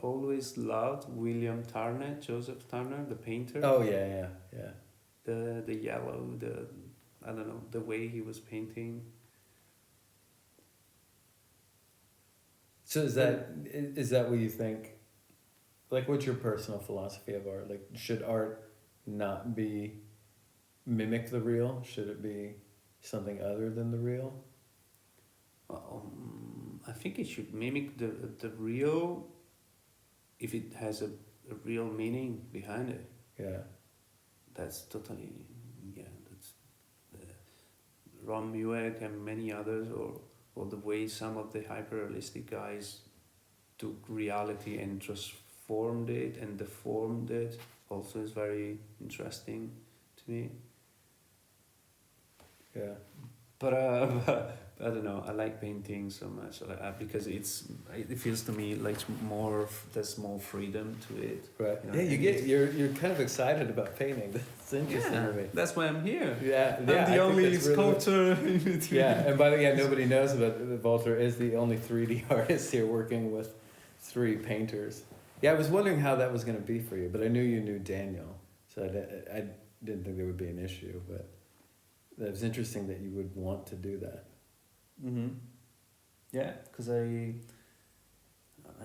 always loved William Turner, Joseph Turner, the painter. Oh yeah. The yellow, I don't know, the way he was painting. So is that what you think? Like, what's your personal philosophy of art? Like, should art not mimic the real? Should it be something other than the real? I think it should mimic the real if it has a real meaning behind it. Yeah. That's totally, that's Ron Mueck and many others, or the way some of the hyperrealistic guys took reality and transformed it and deformed it also is very interesting to me. Yeah. But I don't know. I like painting so much because it feels to me like there's more freedom to it. Right. You know, You're kind of excited about painting. That's interesting to me. That's why I'm here. Yeah. I'm the only sculptor. Yeah, and by the way, nobody knows about Valter is the only 3D artist here working with 3 painters. Yeah, I was wondering how that was going to be for you, but I knew you knew Daniel, so I didn't think there would be an issue, but it was interesting that you would want to do that. Mm-hmm. Yeah, because I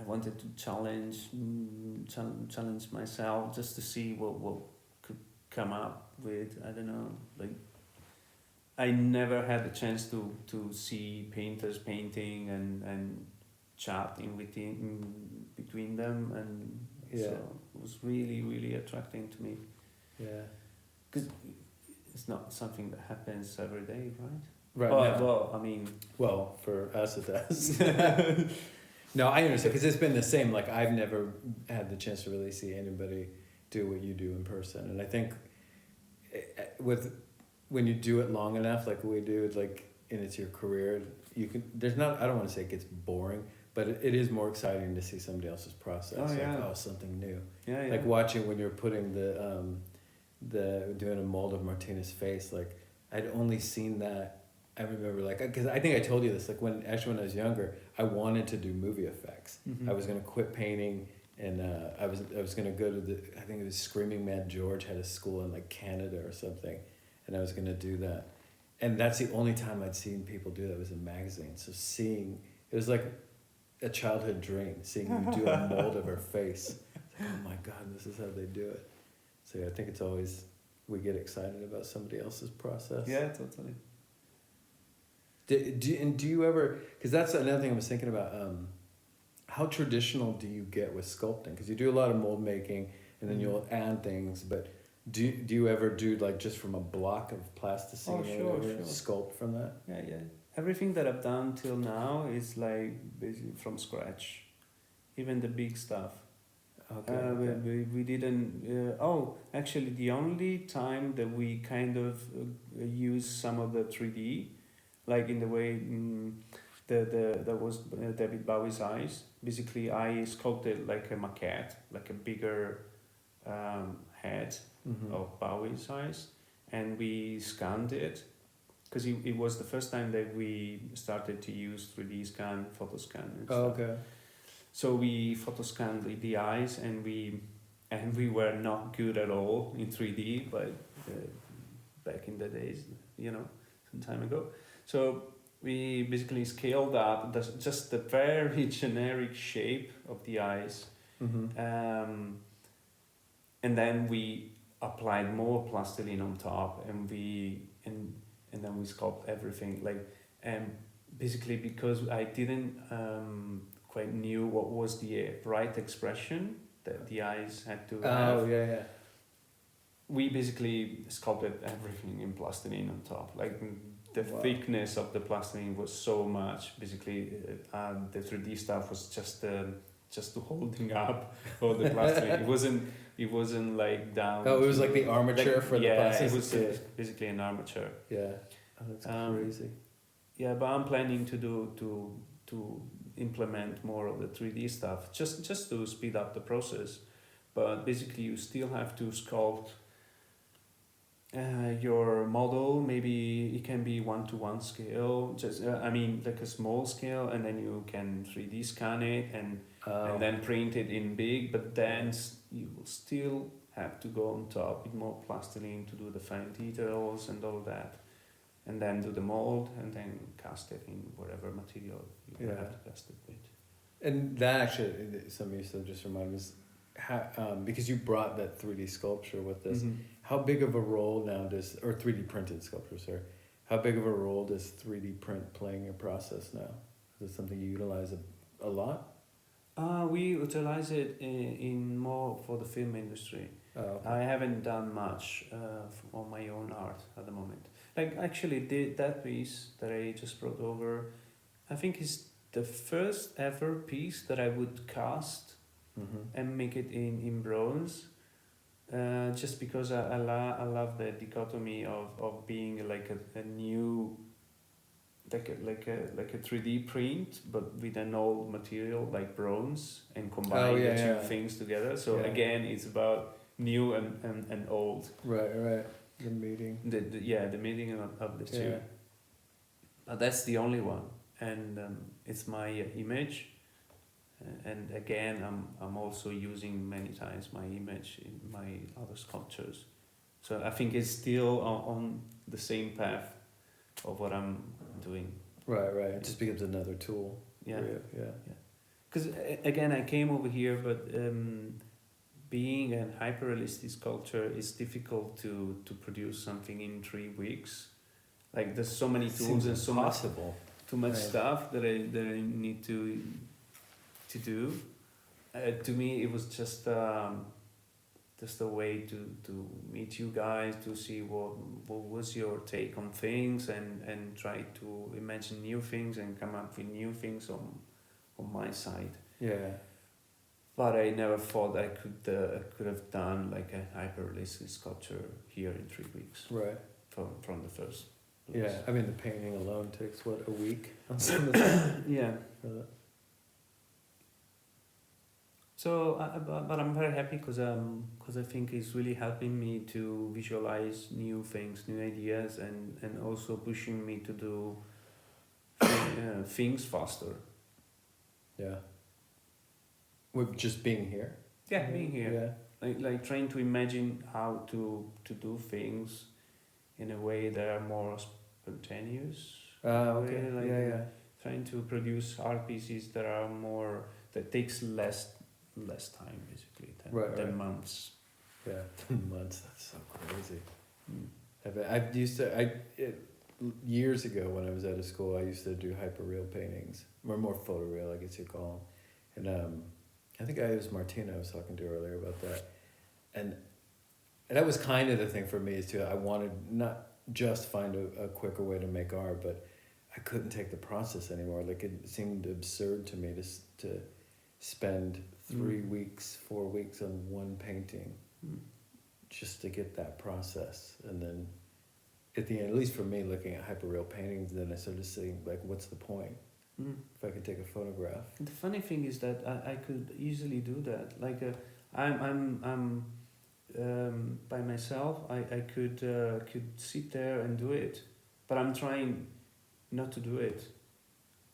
wanted to challenge myself just to see what could come up with. I don't know, like I never had the chance to see painters painting and chat in between them, and so it was really, really attracting to me. Yeah, because it's not something that happens every day, right? right. Well, I mean, for us it does. No, I understand, because it's been the same. Like, I've never had the chance to really see anybody do what you do in person, and I think when you do it long enough, like we do, like and it's your career, you can. There's not. I don't want to say it gets boring, but it is more exciting to see somebody else's process. Oh, yeah. Like, something new. Yeah, yeah. Like watching when you're putting the doing a mold of Martina's face. Like I'd only seen that. I remember because I think I told you this. Like when I was younger, I wanted to do movie effects. Mm-hmm. I was gonna quit painting. And I was gonna go to I think it was Screaming Mad George had a school in like Canada or something, and I was gonna do that, and that's the only time I'd seen people do that was in magazines. So it was like a childhood dream, seeing you do a mold of her face. It's like, oh my God, this is how they do it. So yeah, I think it's always we get excited about somebody else's process. Yeah, totally. Do you ever? Because that's another thing I was thinking about. How traditional do you get with sculpting? Because you do a lot of mold making, and then you'll add things. But do you ever do like just from a block of plasticine sure. sculpt from that? Yeah, yeah. Everything that I've done till now is like basically from scratch, even the big stuff. Okay. We didn't. Actually, the only time that we kind of use some of the 3D, like in the way. That was David Bowie's eyes. Basically, I sculpted like a maquette, like a bigger head of Bowie's eyes, and we scanned it because it was the first time that we started to use 3D scan, photo scan. And stuff. Okay. So we photo scanned the eyes, and we were not good at all in 3D, but back in the days, some time ago. So we basically scaled up just the very generic shape of the eyes, and then we applied more plastilin on top, and then we sculpt everything basically because I didn't quite knew what was the right expression that the eyes had to have. Oh yeah. We basically sculpted everything in plastilin on top, the thickness of the plastilin was so much. Basically, the 3D stuff was just to holding up all the plastilin. It wasn't like down. Oh, it was like the armature for the plastic. It was basically an armature. Yeah, that's crazy. Yeah, but I'm planning to implement more of the 3D stuff, just to speed up the process. But basically, you still have to sculpt. Your model, maybe it can be 1:1 scale, just like a small scale, and then you can 3D scan it and then print it in big, but then you will still have to go on top with more plastilin to do the fine details and all that, and then do the mold and then cast it in whatever material you have to cast it with. And that actually, something you said just reminded me, because you brought that 3D sculpture with this, how big of a role now or 3D printed sculpture, sorry, how big of a role does 3D print play in your process now? Is it something you utilize a lot? We utilize it in more for the film industry. Oh, okay. I haven't done much on my own art at the moment. Like actually that piece that I just brought over, I think is the first ever piece that I would cast and make it in bronze, just because I love the dichotomy of being like a new, like a 3D print, but with an old material like bronze, and combining the two things together. So again, it's about new and old. Right. The meeting. The meeting of the two. But that's the only one, and it's my image. And again, I'm also using many times my image in my other sculptures, so I think it's still on the same path of what I'm doing. Right. It just becomes another tool. Yeah. Because again, I came over here, but being a hyperrealistic sculptor is difficult to produce something in 3 weeks. Like there's so many tools and so much stuff that I need to do. To me, it was just a way to meet you guys, to see what was your take on things, and try to imagine new things and come up with new things on my side. Yeah. But I never thought I could have done like a hyperrealistic sculpture here in 3 weeks. Right. From the first Yeah, I mean the painting alone takes what, a week on some of that. Yeah. So, but I'm very happy because I think it's really helping me to visualize new things, new ideas, and also pushing me to do things faster. Yeah. With just being here. Yeah, being here. Yeah. Like trying to imagine how to do things in a way that are more spontaneous. Okay. Way, like, yeah. Trying to produce art pieces that are more, that takes less time basically than months. Yeah, months. That's so crazy. I used to. Years ago when I was out of school, I used to do hyperreal paintings, or more photoreal, I guess you call them. And I think it was Martina I was talking to earlier about that, and that was kind of the thing for me is I wanted not just find a quicker way to make art, but I couldn't take the process anymore. Like it seemed absurd to me to spend 3 weeks, 4 weeks on one painting just to get that process. And then at the end, at least for me, looking at hyperreal paintings, then I started seeing like, what's the point? If I could take a photograph. The funny thing is that I could easily do that. Like I'm by myself. I could sit there and do it, but I'm trying not to do it.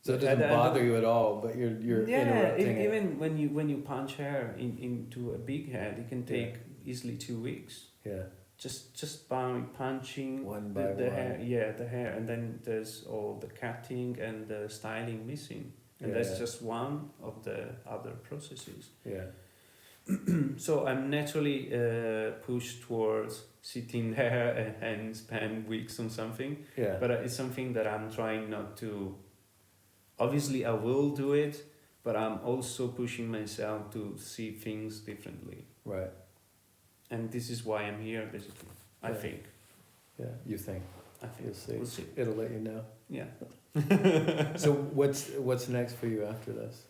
So it doesn't bother you at all, but you're interrupting even when you punch hair into a big head, it can take easily 2 weeks. Yeah. Just by punching one by the one. hair, the hair, and then there's all the cutting and the styling missing, and that's just one of the other processes. Yeah. So I'm naturally pushed towards sitting there and spend weeks on something. Yeah. But it's something that I'm trying not to. Obviously, I will do it, but I'm also pushing myself to see things differently. Right. And this is why I'm here, basically. I think. Yeah, you think. I think. You'll see. We'll see. It'll let you know. Yeah. So what's next for you after this?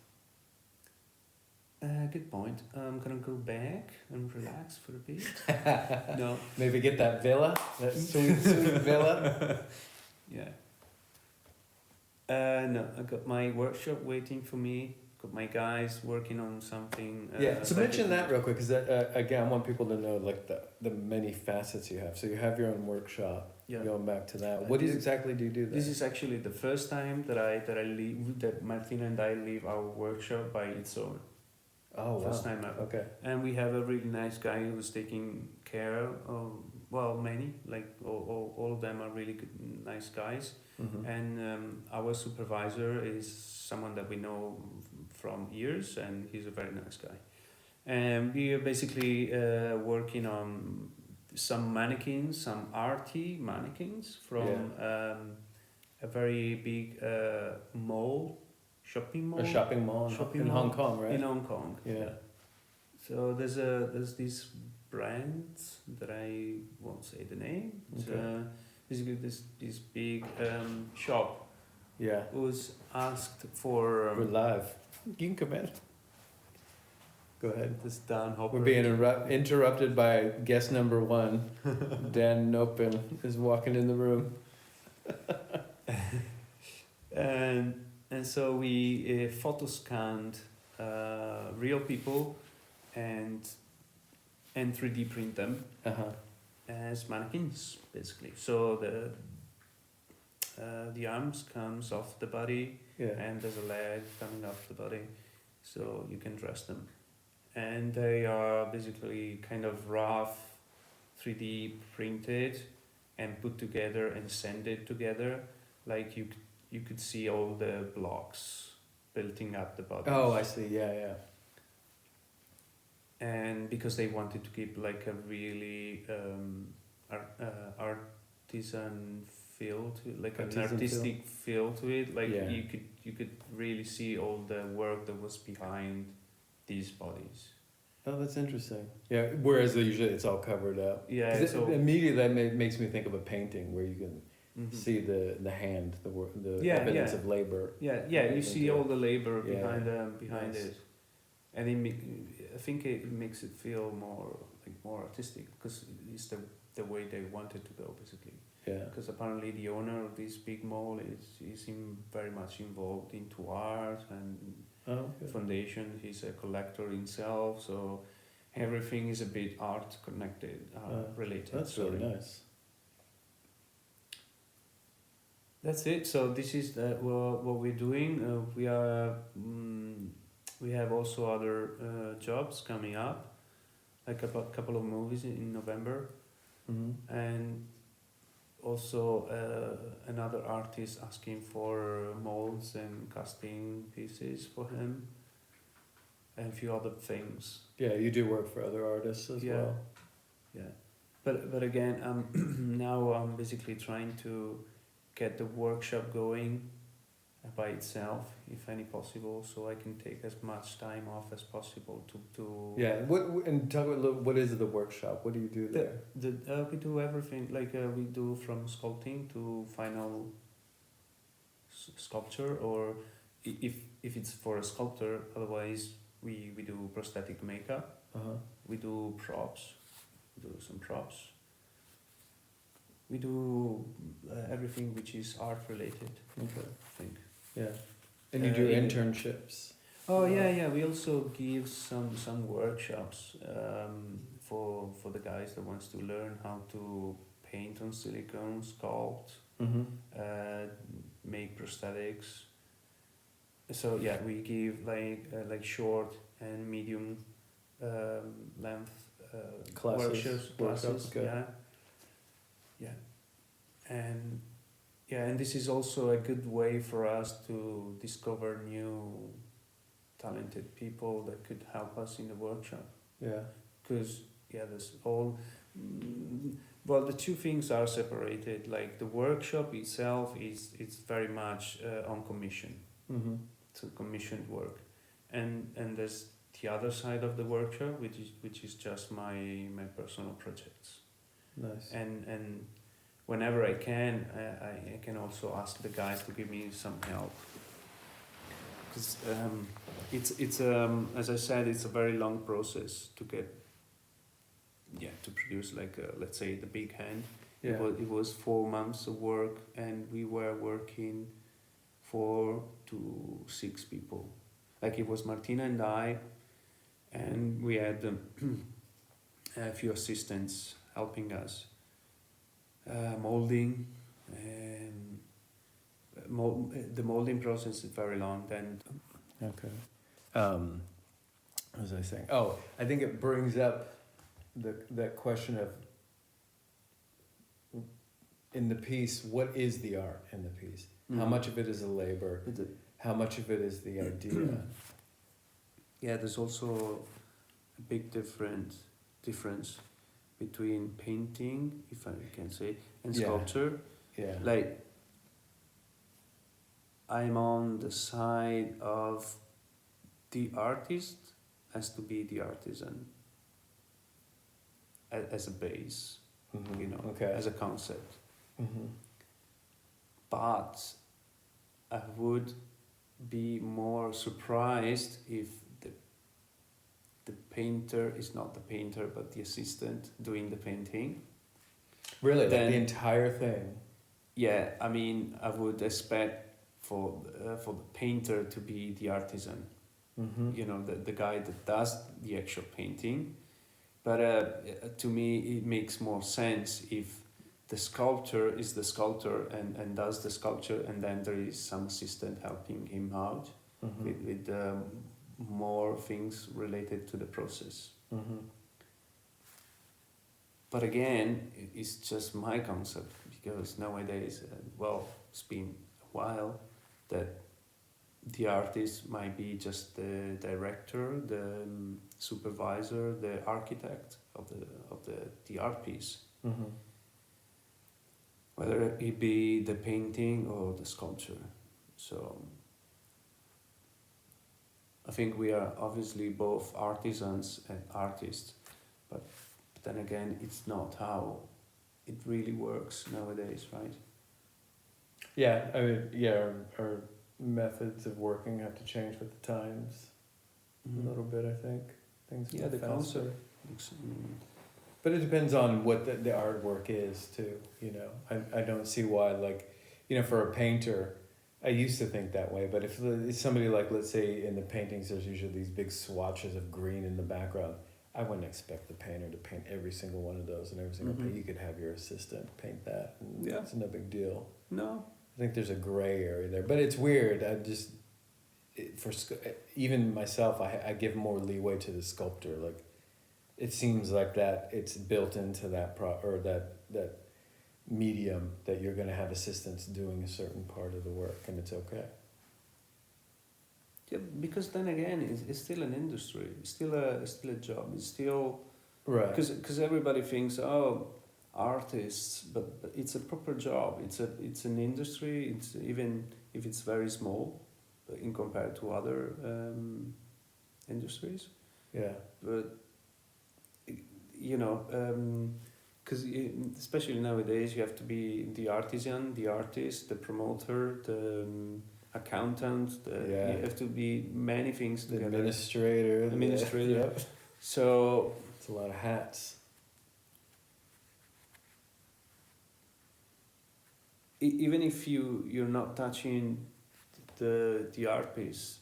Good point. I'm gonna go back and relax for a bit. No. Maybe get that villa, that sweet villa. Yeah. No, I got my workshop waiting for me. Got my guys working on something. So mention that real quick, because again, I want people to know like the many facets you have. So you have your own workshop. Yeah. Going back to that, what exactly do you do there? This is actually the first time that Martina and I leave our workshop by its own. Oh, wow. First time ever. Okay. And we have a really nice guy who's taking care of, many, like all of them are really good, nice guys. Mm-hmm. And our supervisor is someone that we know from years, and he's a very nice guy. And we are basically working on some mannequins, some arty mannequins from a very big shopping mall. A shopping mall in Hong Kong, right? In Hong Kong. Yeah. So there's this brand that I won't say the name. It's basically this big shop. Yeah. Was asked for. We're live. You can come in. Go ahead. This Dan Hopper. We're being interrupted by guest number 1. Dan Nopin is walking in the room. And so we photo scanned real people and 3D print them as mannequins, basically. So the arms comes off the body, and there's a leg coming off the body, so you can dress them. And they are basically kind of rough 3D printed and put together and sanded together, like you could see all the blocks building up the body. Oh, I see. Yeah. And because they wanted to keep like a really artisan feel to it, like an artistic feel to it, like you could really see all the work that was behind these bodies. Oh, that's interesting. Yeah, whereas usually it's all covered up. Yeah, so immediately that makes me think of a painting where you can see the hand, the evidence of labor. Yeah, you see all the labor behind it, and I think it makes it feel more artistic because it's the way they wanted to go, basically. Yeah. Because apparently the owner of this big mall is very much involved into art and foundation. He's a collector himself, so everything is a bit art connected, related. That's really nice. That's it. So this is what we're doing. We have also other jobs coming up, like a couple of movies in November, and also another artist asking for molds and casting pieces for him, and a few other things. Yeah, you do work for other artists as well. Yeah, but again, now I'm basically trying to get the workshop going by itself, if any possible, so I can take as much time off as possible to. Yeah, and talk about what is the workshop? What do you do there? We do everything, like we do from sculpting to final sculpture, or if it's for a sculptor, otherwise we do prosthetic makeup. We do props. We do some props. We do everything which is art related. Okay. I think. Yeah, and you do internships. Oh yeah. We also give some workshops for the guys that wants to learn how to paint on silicone, sculpt, make prosthetics. So yeah, we give like short and medium length Classes. Classes. Okay. And this is also a good way for us to discover new talented people that could help us in the workshop. Yeah. Because there's all. Well, the two things are separated. Like the workshop itself it's very much on commission. So commissioned work, and there's the other side of the workshop, which is just my personal projects. Nice. And whenever I can, I can also ask the guys to give me some help. Because it's as I said, it's a very long process to get. Yeah, to produce like let's say the big hand. Yeah. It was 4 months of work, and we were working 4 to 6 people. Like it was Martina and I, and we had a few assistants helping us. Molding, the molding process is very long. Then. Okay. What was I saying? Oh, I think it brings up that question of in the piece, what is the art in the piece? How much of it is a labor? How much of it is the idea? Yeah, there's also a big difference between painting, if I can say, and sculpture. Yeah. Like, I'm on the side of the artist has to be the artisan as a base, as a concept. But I would be more surprised if the painter is not the painter but the assistant doing the painting. Really? Then, like the entire thing? Yeah, I mean, I would expect for the painter to be the artisan. The guy that does the actual painting. But to me, it makes more sense if the sculptor is the sculptor and does the sculpture, and then there is some assistant helping him out with more things related to the process. But again, it's just my concept, because nowadays, it's been a while that the artist might be just the director, the supervisor, the architect of the art piece. Whether it be the painting or the sculpture. So I think we are obviously both artisans and artists, but then again, it's not how it really works nowadays, right? Yeah, I mean, our methods of working have to change with the times a little bit, I think. Things the faster. concept. But it depends on what the artwork is too, you know. I don't see why, like, you know, for a painter, I used to think that way, but if it's somebody like, let's say in the paintings, there's usually these big swatches of green in the background. I wouldn't expect the painter to paint every single one of those and every single paint. You could have your assistant paint that. And Yeah. It's no big deal. No. I think there's a gray area there, but it's weird. Even myself, I give more leeway to the sculptor. Like, it seems like that it's built into that that medium that you're going to have assistants doing a certain part of the work, and it's okay. Yeah, because then again, it's still an industry. It's still a job. It's still Right. because everybody thinks, oh, artists, but it's a proper job. It's an industry. It's even if it's very small, in compared to other industries. Yeah. But you know, because especially nowadays, you have to be the artisan, the artist, the promoter, the accountant. You have to be many things The together. administrator. Yeah. So It's a lot of hats. even if you're not touching the art piece,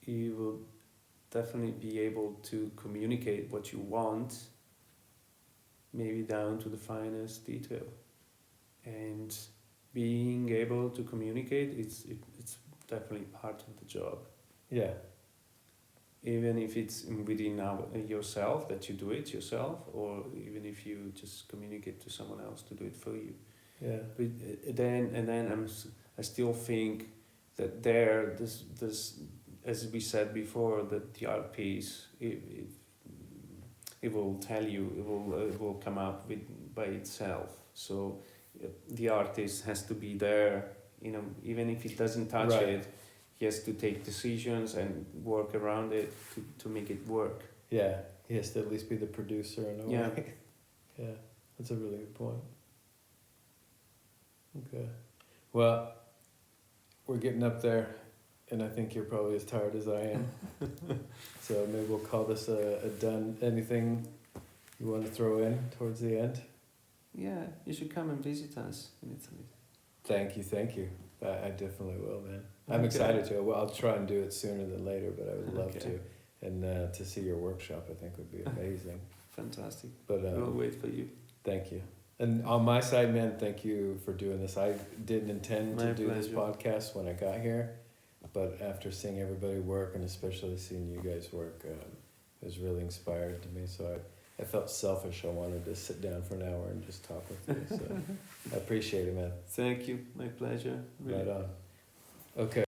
you will definitely be able to communicate what you want, maybe down to the finest detail. And being able to communicate, it's definitely part of the job. Yeah. Even if it's within yourself, that you do it yourself, or even if you just communicate to someone else to do it for you. Yeah. But then I still think that this as we said before, that the art piece it will tell you, it will come up by itself. So the artist has to be there, you know, even if he doesn't touch it, he has to take decisions and work around it to make it work. Yeah. He has to at least be the producer in a way. Yeah. That's a really good point. Okay. Well, we're getting up there, and I think you're probably as tired as I am. So maybe we'll call this a done. Anything you want to throw in towards the end? Yeah, you should come and visit us in Italy. Thank you. I definitely will, man. I'm excited to. Well, I'll try and do it sooner than later, but I would love to. And to see your workshop, I think would be amazing. Fantastic. But we'll wait for you. Thank you. And on my side, man, thank you for doing this. I didn't intend to do this podcast when I got here, but after seeing everybody work, and especially seeing you guys work, it was really inspiring to me. So I felt selfish. I wanted to sit down for an hour and just talk with you. So I appreciate it, man. Thank you. My pleasure. Really. Right on. Okay.